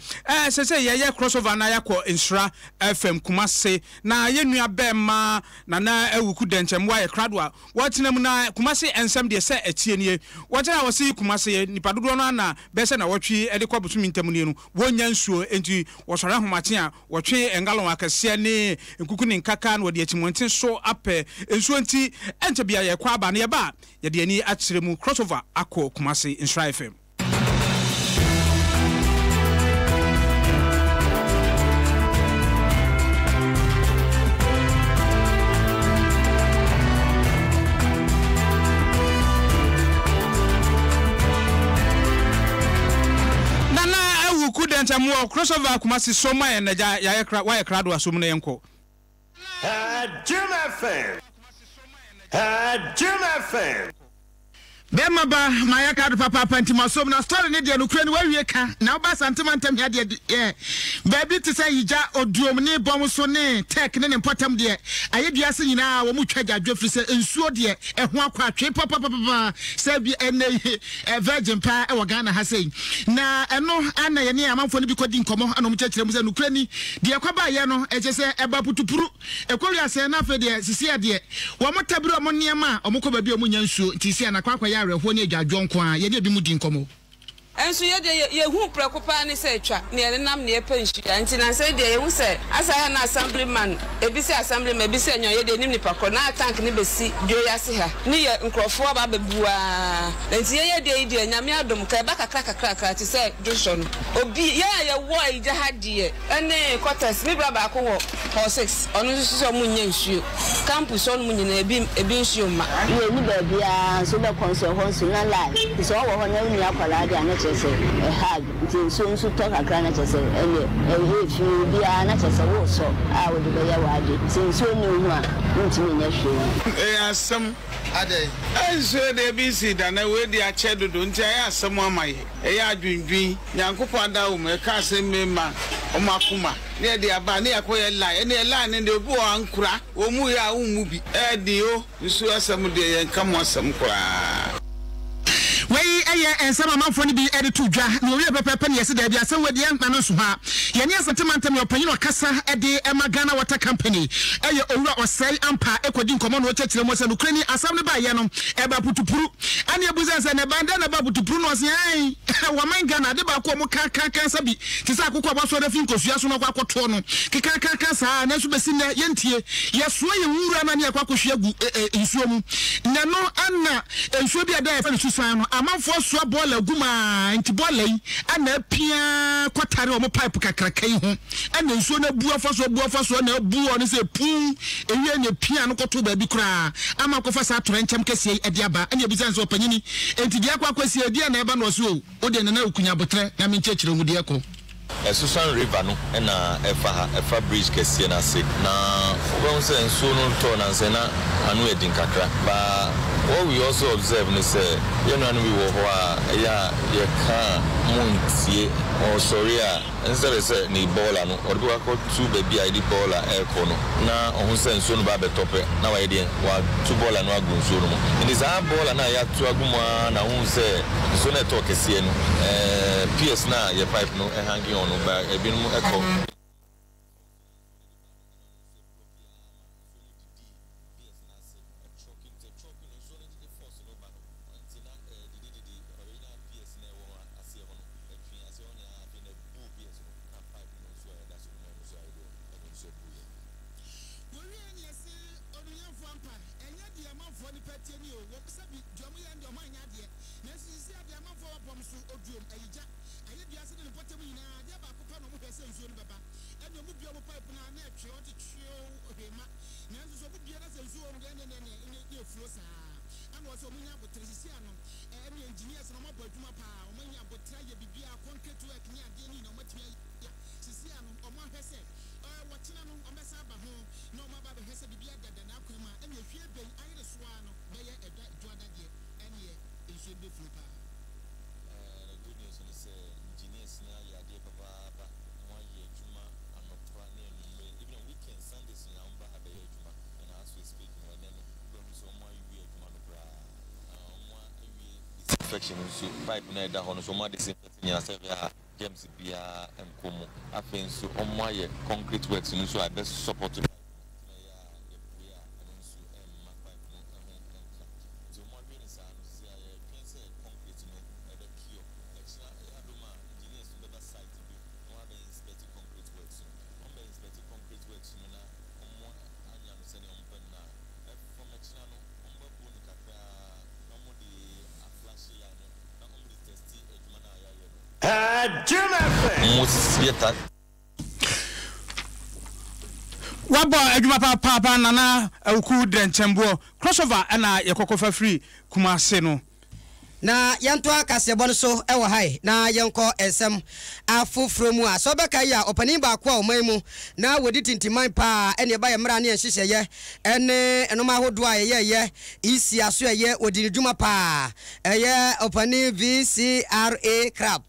sese ye crossover na yakọ insura FM Kumase na yenua bema na ewuku denchemwa ye krado a wotinam na Kumase ensem de se atie nie wotena wose Kumase nipa dodo no na bese na wotwe ede kwa busumi ntam ne no wonya nsuo enti wosore homache a wotwe engalon akase ne enkuku ne nkaka na wode achimonten so apɛ nsuo nti ente bia ye kwa aba ne ba ye de ani akyere mu crossover akọ Kumase Insura FM Kudentamu crossover Kumase soma ya naja ya wa krado asum na yenko Adom FM Bema ba maya card papa pantima so na story ne de no kura ne wawie ka na oba santimantem ya de baby to say hija oduom ne bom so ne tech ne importam de ayedua se nyina wo mu twaga adwafri se ensuo de eho akwa atwe papa se bi ene virgin pa e wo Ghana ha sei na eno ana ye ne amanfo ne bi kodi nkomo ana mu kyekire mu se no kura ni de kwaba ye no eche se eba putupuru ekori ase na fe de sisi de wo mo tabiri o mo niema o mo ko ba bi o mo nya nsuo tisi ana kwa ya reho ne adwadwonko a ye ne bi mu di nkomo enso ye hu prekopa ne se twa ne nam ne penhia nti na se de ye hu se asa na assemblyman ebi se assemblyman ebi se nyo ye de nim ni pakọ na tank ne besi dwoya se ha ne ye nkrofo ba babua nti ye de nyame adom ka ba kakra ti se Joshua obi ye wo ija ha de ene quarters mi bra ba ko wo hall 6 onu so mu nya nsuo campus onu mu nyina ebi nsuo ma ye ni ba bia so be konso ho so na live so wo ho na ni akwala de ana say a hard so talk akana chese if you be ana chese wo so I would be ya wade since so no hu a ntimi nya hwe asem ade enso de bi si da na we di ache dodo nti ayi asem amaye ya adwundwin nyankopɔ ada wo me ka asem mema o makuma ne de aba ne yakoye lie ne lie ne de obi o ankura o mu ya wo mu bi di o nso asem de ye nka mo asem kwa Wei eye ensama manfo ni bi ede to dwa na owie pepepe ne yesi da bia san wadi anka no so ha ye ne asantemantem yo panyin okasa ede ema Ghana Water Company eye owura osai ampa ekodi nkomo no chechire mo se no krani asam ne ba ye no eba putupuru ane ebuza se ne banda na ba putupuru no se ai wa man Ghana de ba ko mo kan sabi ti sa akokɔ ba so da fin kosua so no kwa koto no kika sa na so besi ne yentie ye so ye wura na ne akwa kohwe agu nsuo mu na no anna nsuo bi ada e fa ne susan no amanfo so bola guma nti bola yi ana pia kwatare o mo pipe kakrakai ho ana nsuo na buo fa so na buo ne se pum ewie ne pia no koto ba bi kura ama kofa sa torencham kese e de aba ana ebizan so panyini enti de akwa kwasi e de na eba no so o de na okunya botre na me nchechire mu de akọ Susan River no na efa bridge kese na se na wo say nsuo no to na se na anu edin kakra ba what we also observe ni say you know we wo ho a ya ye ka muntie or sorry instead of say ni baller no or do akọ two baby ID baller e ko no na ohun say nsuo no ba betope na wa ye wa two baller no agu nsuo no it is a baller na ya two aguma na ohun say nsuo na to kese no PS na ye pipe no e hanging on ba ebi no echo tieni o wo pesa bi diomo ya ndio man ya de na sisi ade ama fo bom so oduom ayija aye bia se ne potem nyina de ba ko pa no mo pesa nsuo ni baba ene mu bia mo pipe na na etwe o tetwe ohema na nso so bia na se nsuo mo de ne flo sa ana so mo nya botre sisi ano ene engineers no mo bo adwuma pa o mo nya botre ye bibia concrete work ni ade ni no mo tumi ya sisi ano o mo ahwese watina no o mesa ba ho no ma ba be hwese bibia dada na akwema ene hwie ben ayire so ano be ye eda duada de ene ye nso be flo pa good news is engineers na ya de baba ba one year juma anotwa na enumre even weekend Sundays na umba ha be juma and as we speak no ene no be so mo ayi juma no bra mo ayi disinfection so pipe na da ho no so mo disinfecting ya serve ya James bia enkomo afenso omo aye concrete works no so abe support na ya ebuya anonso emma pipe no enka so mo bi ni sa no si aye pense concrete no ebe kio extra adoma engineers no be site bi no abe inspect concrete works no be inspect concrete works no na omo anya no se ne ompa na from extra no omo bu ni kakra omo di a flash line na omo di test eduma na ya ye Wabo adwuma papa nana awuku drenchembo crossover na yekokofa free Kumase no na yanto akasiebo no so ewo hai na yenko esem afofro mu a so beka ya opani ba ko oman mu na wodi tintiman pa ene ba ye mra na yenhyehyeye ene enoma hodo a ye isi aso ye wodi dwuma pa eye opani VCRA crab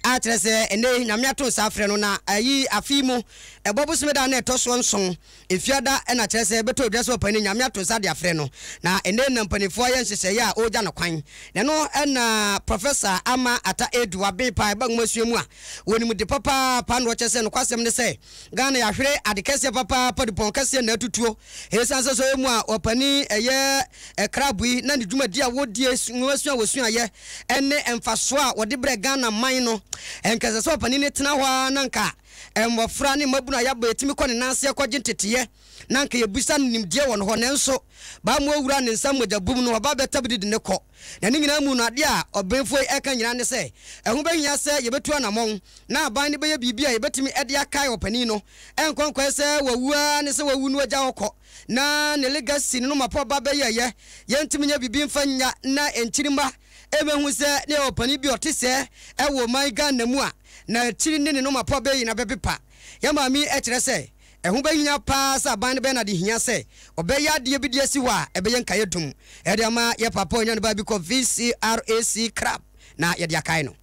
atrese ene nyamiato safre no na ayi afimu ebobusumeda na etoso nson efiada na trese beto dwese opani nyamiato sa de afre no na ene nampanifo ye nhyehyeye a oja no kwan ne no na professor ama ata edu abepa ba ngmasuemu a wonimu de papa pa no chese no kwasem ne se Ghana ya hwere adekese papa podipon kase na tutuo esanse so emu a opani eye krabui na ne dwumadi a wodie ngmasu a wosu aye ene emfaso a wode bre Ghana man no enkese so opani ne tena ho nanka emwofra ne mabuna ya ba etimi kɔ ne nanse kɔgye teteye nanka yebusa nimdie wɔ no hɔ nenso ba mu awura ne nsam mogabum no ba betabidi de ne kɔ na ne nyina mu no ade a ɔbenfo eka nyina ne sɛ ɛho behia sɛ yebetu anamon na aban ne beye bibia yebetimi ade akai opani no enkonkɔ sɛ wawua ne sɛ wawu no agya hɔ na ne legacy no mapo ba beye yentimi nya bibi mfanya na enchirima emehu sɛ ne opani bi ɔtese ɛwɔ man Ghana mu a na chiri ne no mapo be na bepepa ya mami ekire se ehun be hinya pa sa ban be na de hinya se obeya de bi de si wa ebeye nkaye dum e de ma ye papa onya ne ba bi ko VCRAC crab na ye de akai no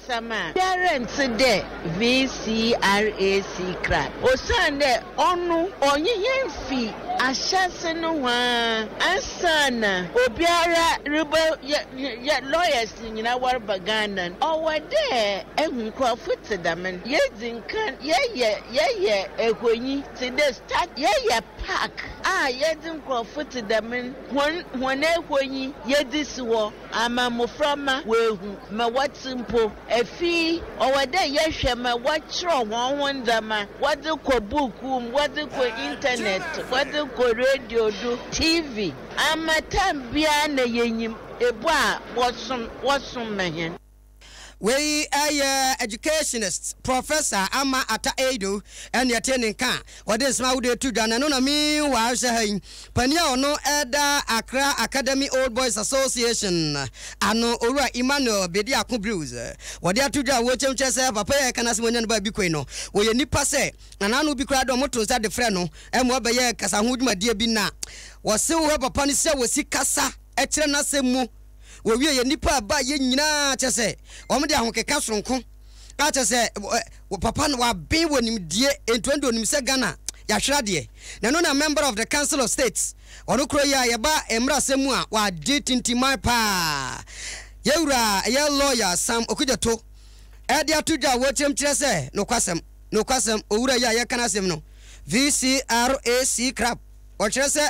Sama parents de VCRAC crab osande onu onyihe mfi ahyase no wa asana obiara ribo ye lawyers nyina war bagana owade ehun crofut damen ye dinkan ye ehonyi to the start ye park ye din crofut damen won ehonyi ye disiwo amamoframa wehu ma watimpo efi owade ye hwema wachro won dama wade ko bookum wade ko internet wade ko radio do TV amatambia na yenyim ebu a wosom mehen we educationist professor ama ata edo and yatenin kan wode sma wude tu dana no na mi wa hye han pania ono eda Accra Academy Old Boys Association ano owura Emmanuel bedi akon brews wode atudwa wo chemche se papa ye kana se monya no ba bi koi no wo ye nipa se na no bi kura do moto sa de frɛ no emo ba ye kasa ho dwumadie bi na wo se wo papa ne se wo si kasa e kire na se mu we ye nipa ba ye nyina chese omde ahokeka sonko a chese papa no wa be wonimdie entwendo onimse Ghana ya hwrade na no na member of the Council of States ono kro ya ye ba emra semu a wa ditintimai pa yewura ye lawyer Sam Okujeto e dia tudwa wo chemkire se no kwasem owura ya ye kana sem no VCRAC crap o chese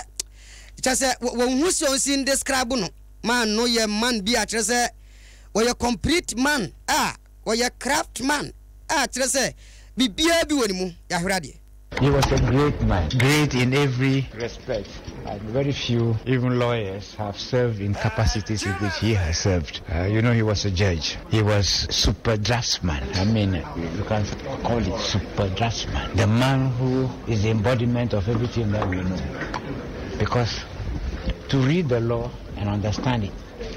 wo husi onsi describe no man no ye man bi a chese wo ye complete man wo ye craft man a chese bibia bi woni mu ya hwrade He was a great man, great in every respect. And very few, even lawyers, have served in capacities in which he has served. He was a judge. He was super draftsman. I mean, you can call it super draftsman. The man who is the embodiment of everything that we know. Because to read the law and understand it,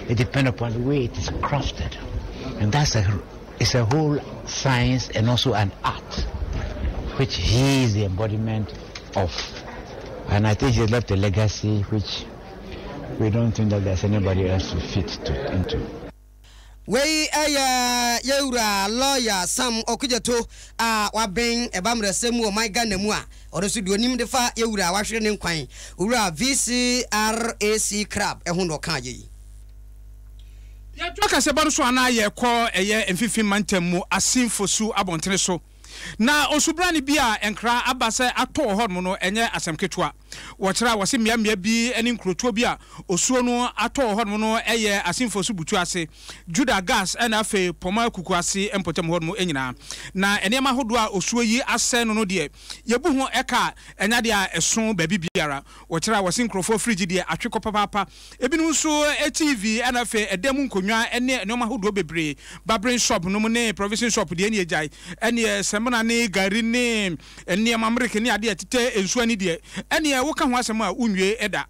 it depends upon the way it is crafted. And it's a whole science and also an art, which he is the embodiment of. And I think he left a legacy which we don't think that there's anybody else to fit into. We Yura lawyer Sam Okujato wabeng ebamre semu my ganemua or so do nim defa Yura washing kwine ura VCRAC crab ehuno kaye. Ya twaka se baro so ana ye ko eye emfifin mantemu asimfosu abontene so na osubrani bia enkra abase ato hodmo no enye asemketua wochira wose miamia bi eni nkrotuo bia osuo no ato hodmo no eye asimfosu butu ase juda gas ena afe poma kuku ase empotem hodmo enyina na enema hodo a osuo yi ase no de yebu ho eka enya de a eso babi biara wochira wose nkrofo fridge de atwekọ papa ebinu so TV ena afe edem nkonwa ene enema hodo bebre babrin shop no mu ne provision shop de ene ejai ene semana ne gari ne ene amamreke ne ade atete ensu ani de ene wo ka ho asem a unwie eda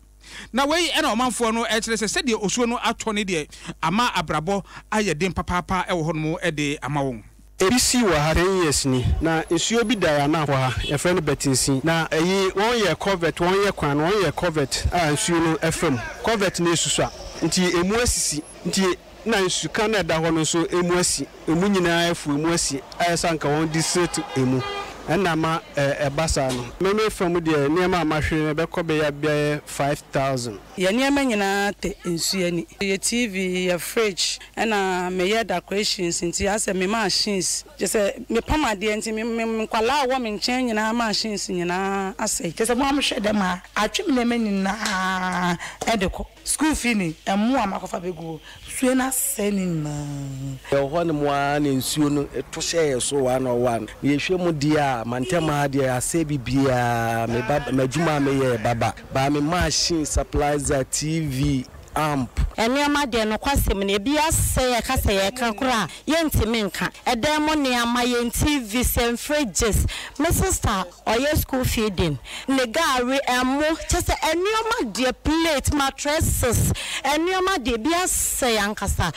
na wei ena omanfo no e kire se de osuo no ato ne de ama abrabo ayede papa e wo ho no e de ama won ebisi wa ha 10 years ni na nsuo bi da na ho ha e friend betinsi na eyi won ye covet won ye kwan won ye covet a nsuo no efam covet na esusu a nti emu asisi nti na nsu kan na da ho no so emu asi emu nyina afu emu asi ayesanka won district emu na ma ebasa no meme from de niam amahwe be ko be ya bia 5000 ya niam nyina te nsuani ye TV ya fridge na me ya decorations nti ase me machines je se me pamade nti me kwala wo me nchen nyina machines nyina ase je se mo amhwe dem a atwem na mani na edeko school fee ni emu amakofa begu sue na seni na yo hono mo an nsuo no to share so 101 ye hwe mu dia mantema dia ase bibia me baba majuma me ye baba ba me machine supplies TV amp eniama de no kwasem ne bia se kasa ye kakura ye ntimi nka edem mo ne ama ye TV sem fridges my sister oye school feeding ne gari emo chese eniama de plate mattresses eniama de bia se yankasa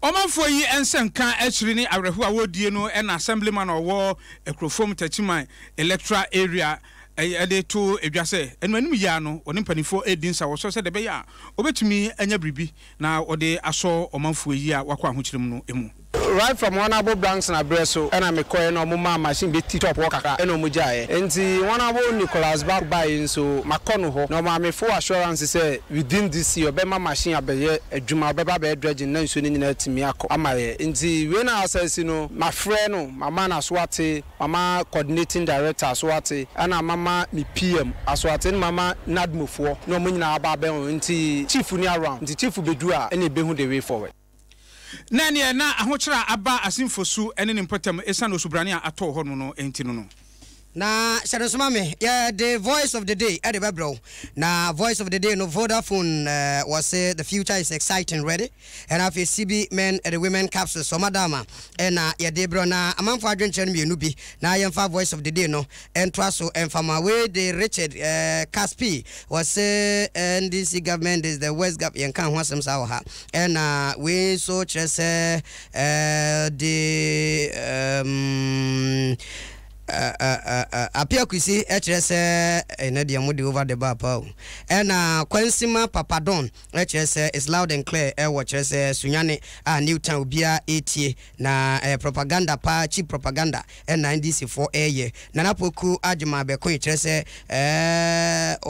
omanfo yi ensenka achiri ni awrehu a wodie no na assemblyman owo ekrofom tachiman electoral area ede to edwase enu anim ya no oni mpanifo edinsa wo so se de be ya obetumi anya bribi na ode aso omanfo yi a wakwa ahokyerem no emu right from honorable Branks na Breso and me koy no mama machine be tip up kaka eno mu jae enti honorable Nicholas back by so makono ho no ma me full assurance say within this year be machine abeye adwuma be ba be dredge na nso ni nyina timi akọ amaye enti we na access no my friend no mama na swate mama coordinating director swate ana mama mi PM aswate mama nadmofo no mu nyina aba be enti chief ni around enti chief bedu a ene be hu the way forward nane na ahokyera aba asimfosu ene ne mpotam esano subrane a ato ho no enti no na sharesoma me yeah the voice of the day at the bebro na voice of the day no Vodafone was say the future is exciting ready and have a CB men and the women capsule so madama and yeah de bro na amanfo adwenche no mienu bi na yemfa voice of the day no entwa so enfama we the Richard Caspi was say NDC government is the West Gap yen kan ho asem sa ha and we so chese the apia kwisi hrese ena dia mudi over the bar pa ena kwansima papadon hrese is loud and clear watch hrese sunyane Newtown obia etie na propaganda pa cheap propaganda ena NDC4 eye na napoku adjuma be ko hrese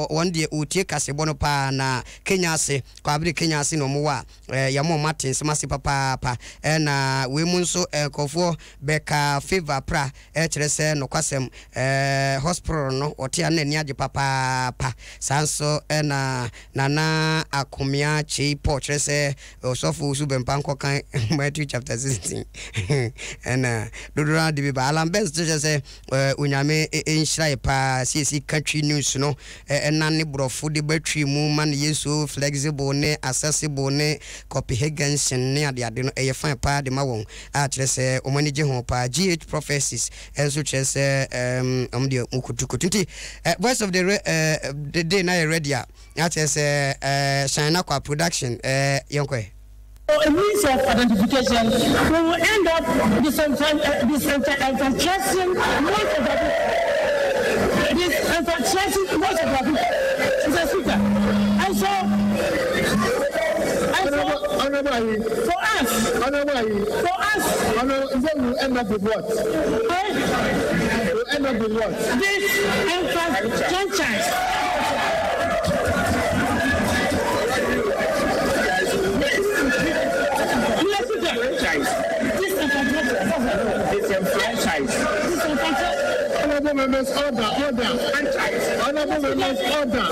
one day utie KASIEBO no pa na Kenya ase kwa abri Kenya ase no mowa yamo Martins masi papa ena we munso kofo beka favor pra hrese no kwasem hospital no otia na ni age papa pa sanso na nana akomia chei portre se osofu subempanko kan Matthew chapter 16 and dodora de ba alam best se unyame enhira pa CC country news no enane brofo de battery mu man yeso flexible ne accessible ne Copenhagen ne ade no e fine pa de ma won a kire se o manage ho pa GH prophecies enso kire se de mukutukutinti voice of the day na ready a kire se China kwa production yonkwe. A means of identification, we will end up disenfranchising most of the people. It's a secret. And so for us, we'll end up with what? We'll end up with what? This franchise. Honorable members, order. Franchise. Honorable members, order.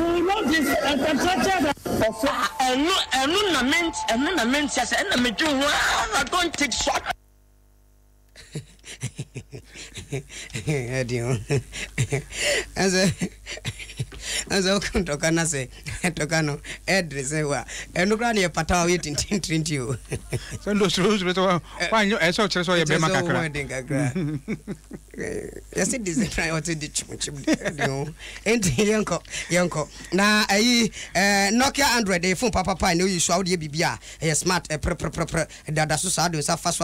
We know this contractor. Don't take short. As I come to Canase, Tocano, address, and look around your pata waiting to you. So those rules, why you I saw your Bemaka. Yes, it is a try or to ditch. Ain't Yanko. Now, Nokia Android, they phone Papa, know you saw the Bibia, a smart, a that Susado is a fast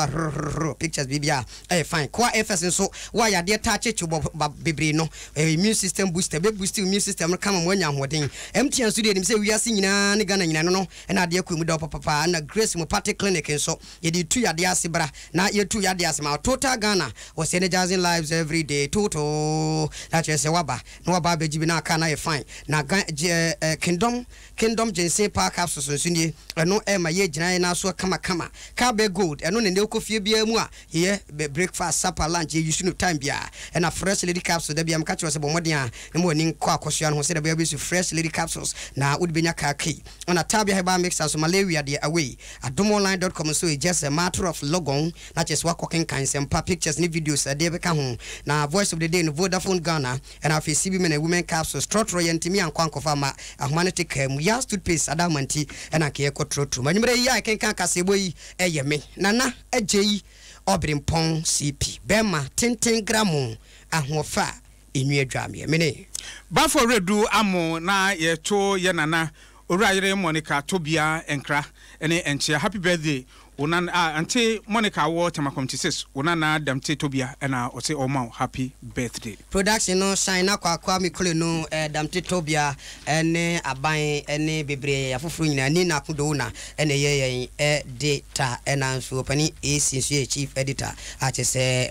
pictures Bibia, a fine, quite FS and so why are they touch it to Bibrino, a immune system booster, boosting immune system. Come when you're wedding. Empty and studio, say we are singing and Ghana, and I dear Kumu Papa and a Grace Mopati clinic, and so you did 2 Yadiasibra, now you're 2 Yadiasima. Total Ghana was energizing lives every day. Total, that's just a waba, no baby Jibina can I find. Now, Kingdom Jense Park Capsules, and no Emma Ye Jana, so kama. Carbe good, and only no coffee beer moi. Here, breakfast, supper, lunch, you shouldn't time beer, and a fresh lady capsule, the Biam catch was a Bomodia, and morning quack. Who said the baby fresh lady capsules now would be a key on a tabia heba mix as malaria the away at domonline.com. So it's just a matter of logon, not just walking kinds and pictures and videos a day become home. Now voice of the day in Vodafone Ghana and our CB men and women capsules trot roy and Timmy and Kwanko Farmer a humanity came we are stood pace Adamanti and a care true to my I can KASIEBO me Nana Agyei Obrempong CP Bema 10 gramo and Hofa in your drama mene. Baffour Owiredu Amoh na yeto ye nana Owurayere Monica Tobia enkra ene enche happy birthday onan ante Monica wo tamakom 26 onana damte Tobia ena ose oma happy birthday production no shine kwa mikole no damte Tobia ene aban ene bebre afoforo nyina ni na kudo na ene ye editor ena so pani ACC chief editor ate se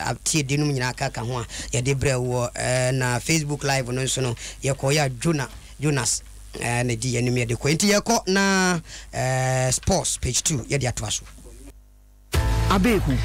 aptie dinum nyina kaka ho a ye de bre wo na Facebook live no so no ye ko ya Jonas and the enemy de kwenti yako na sports page 2 ye dia to aso abehu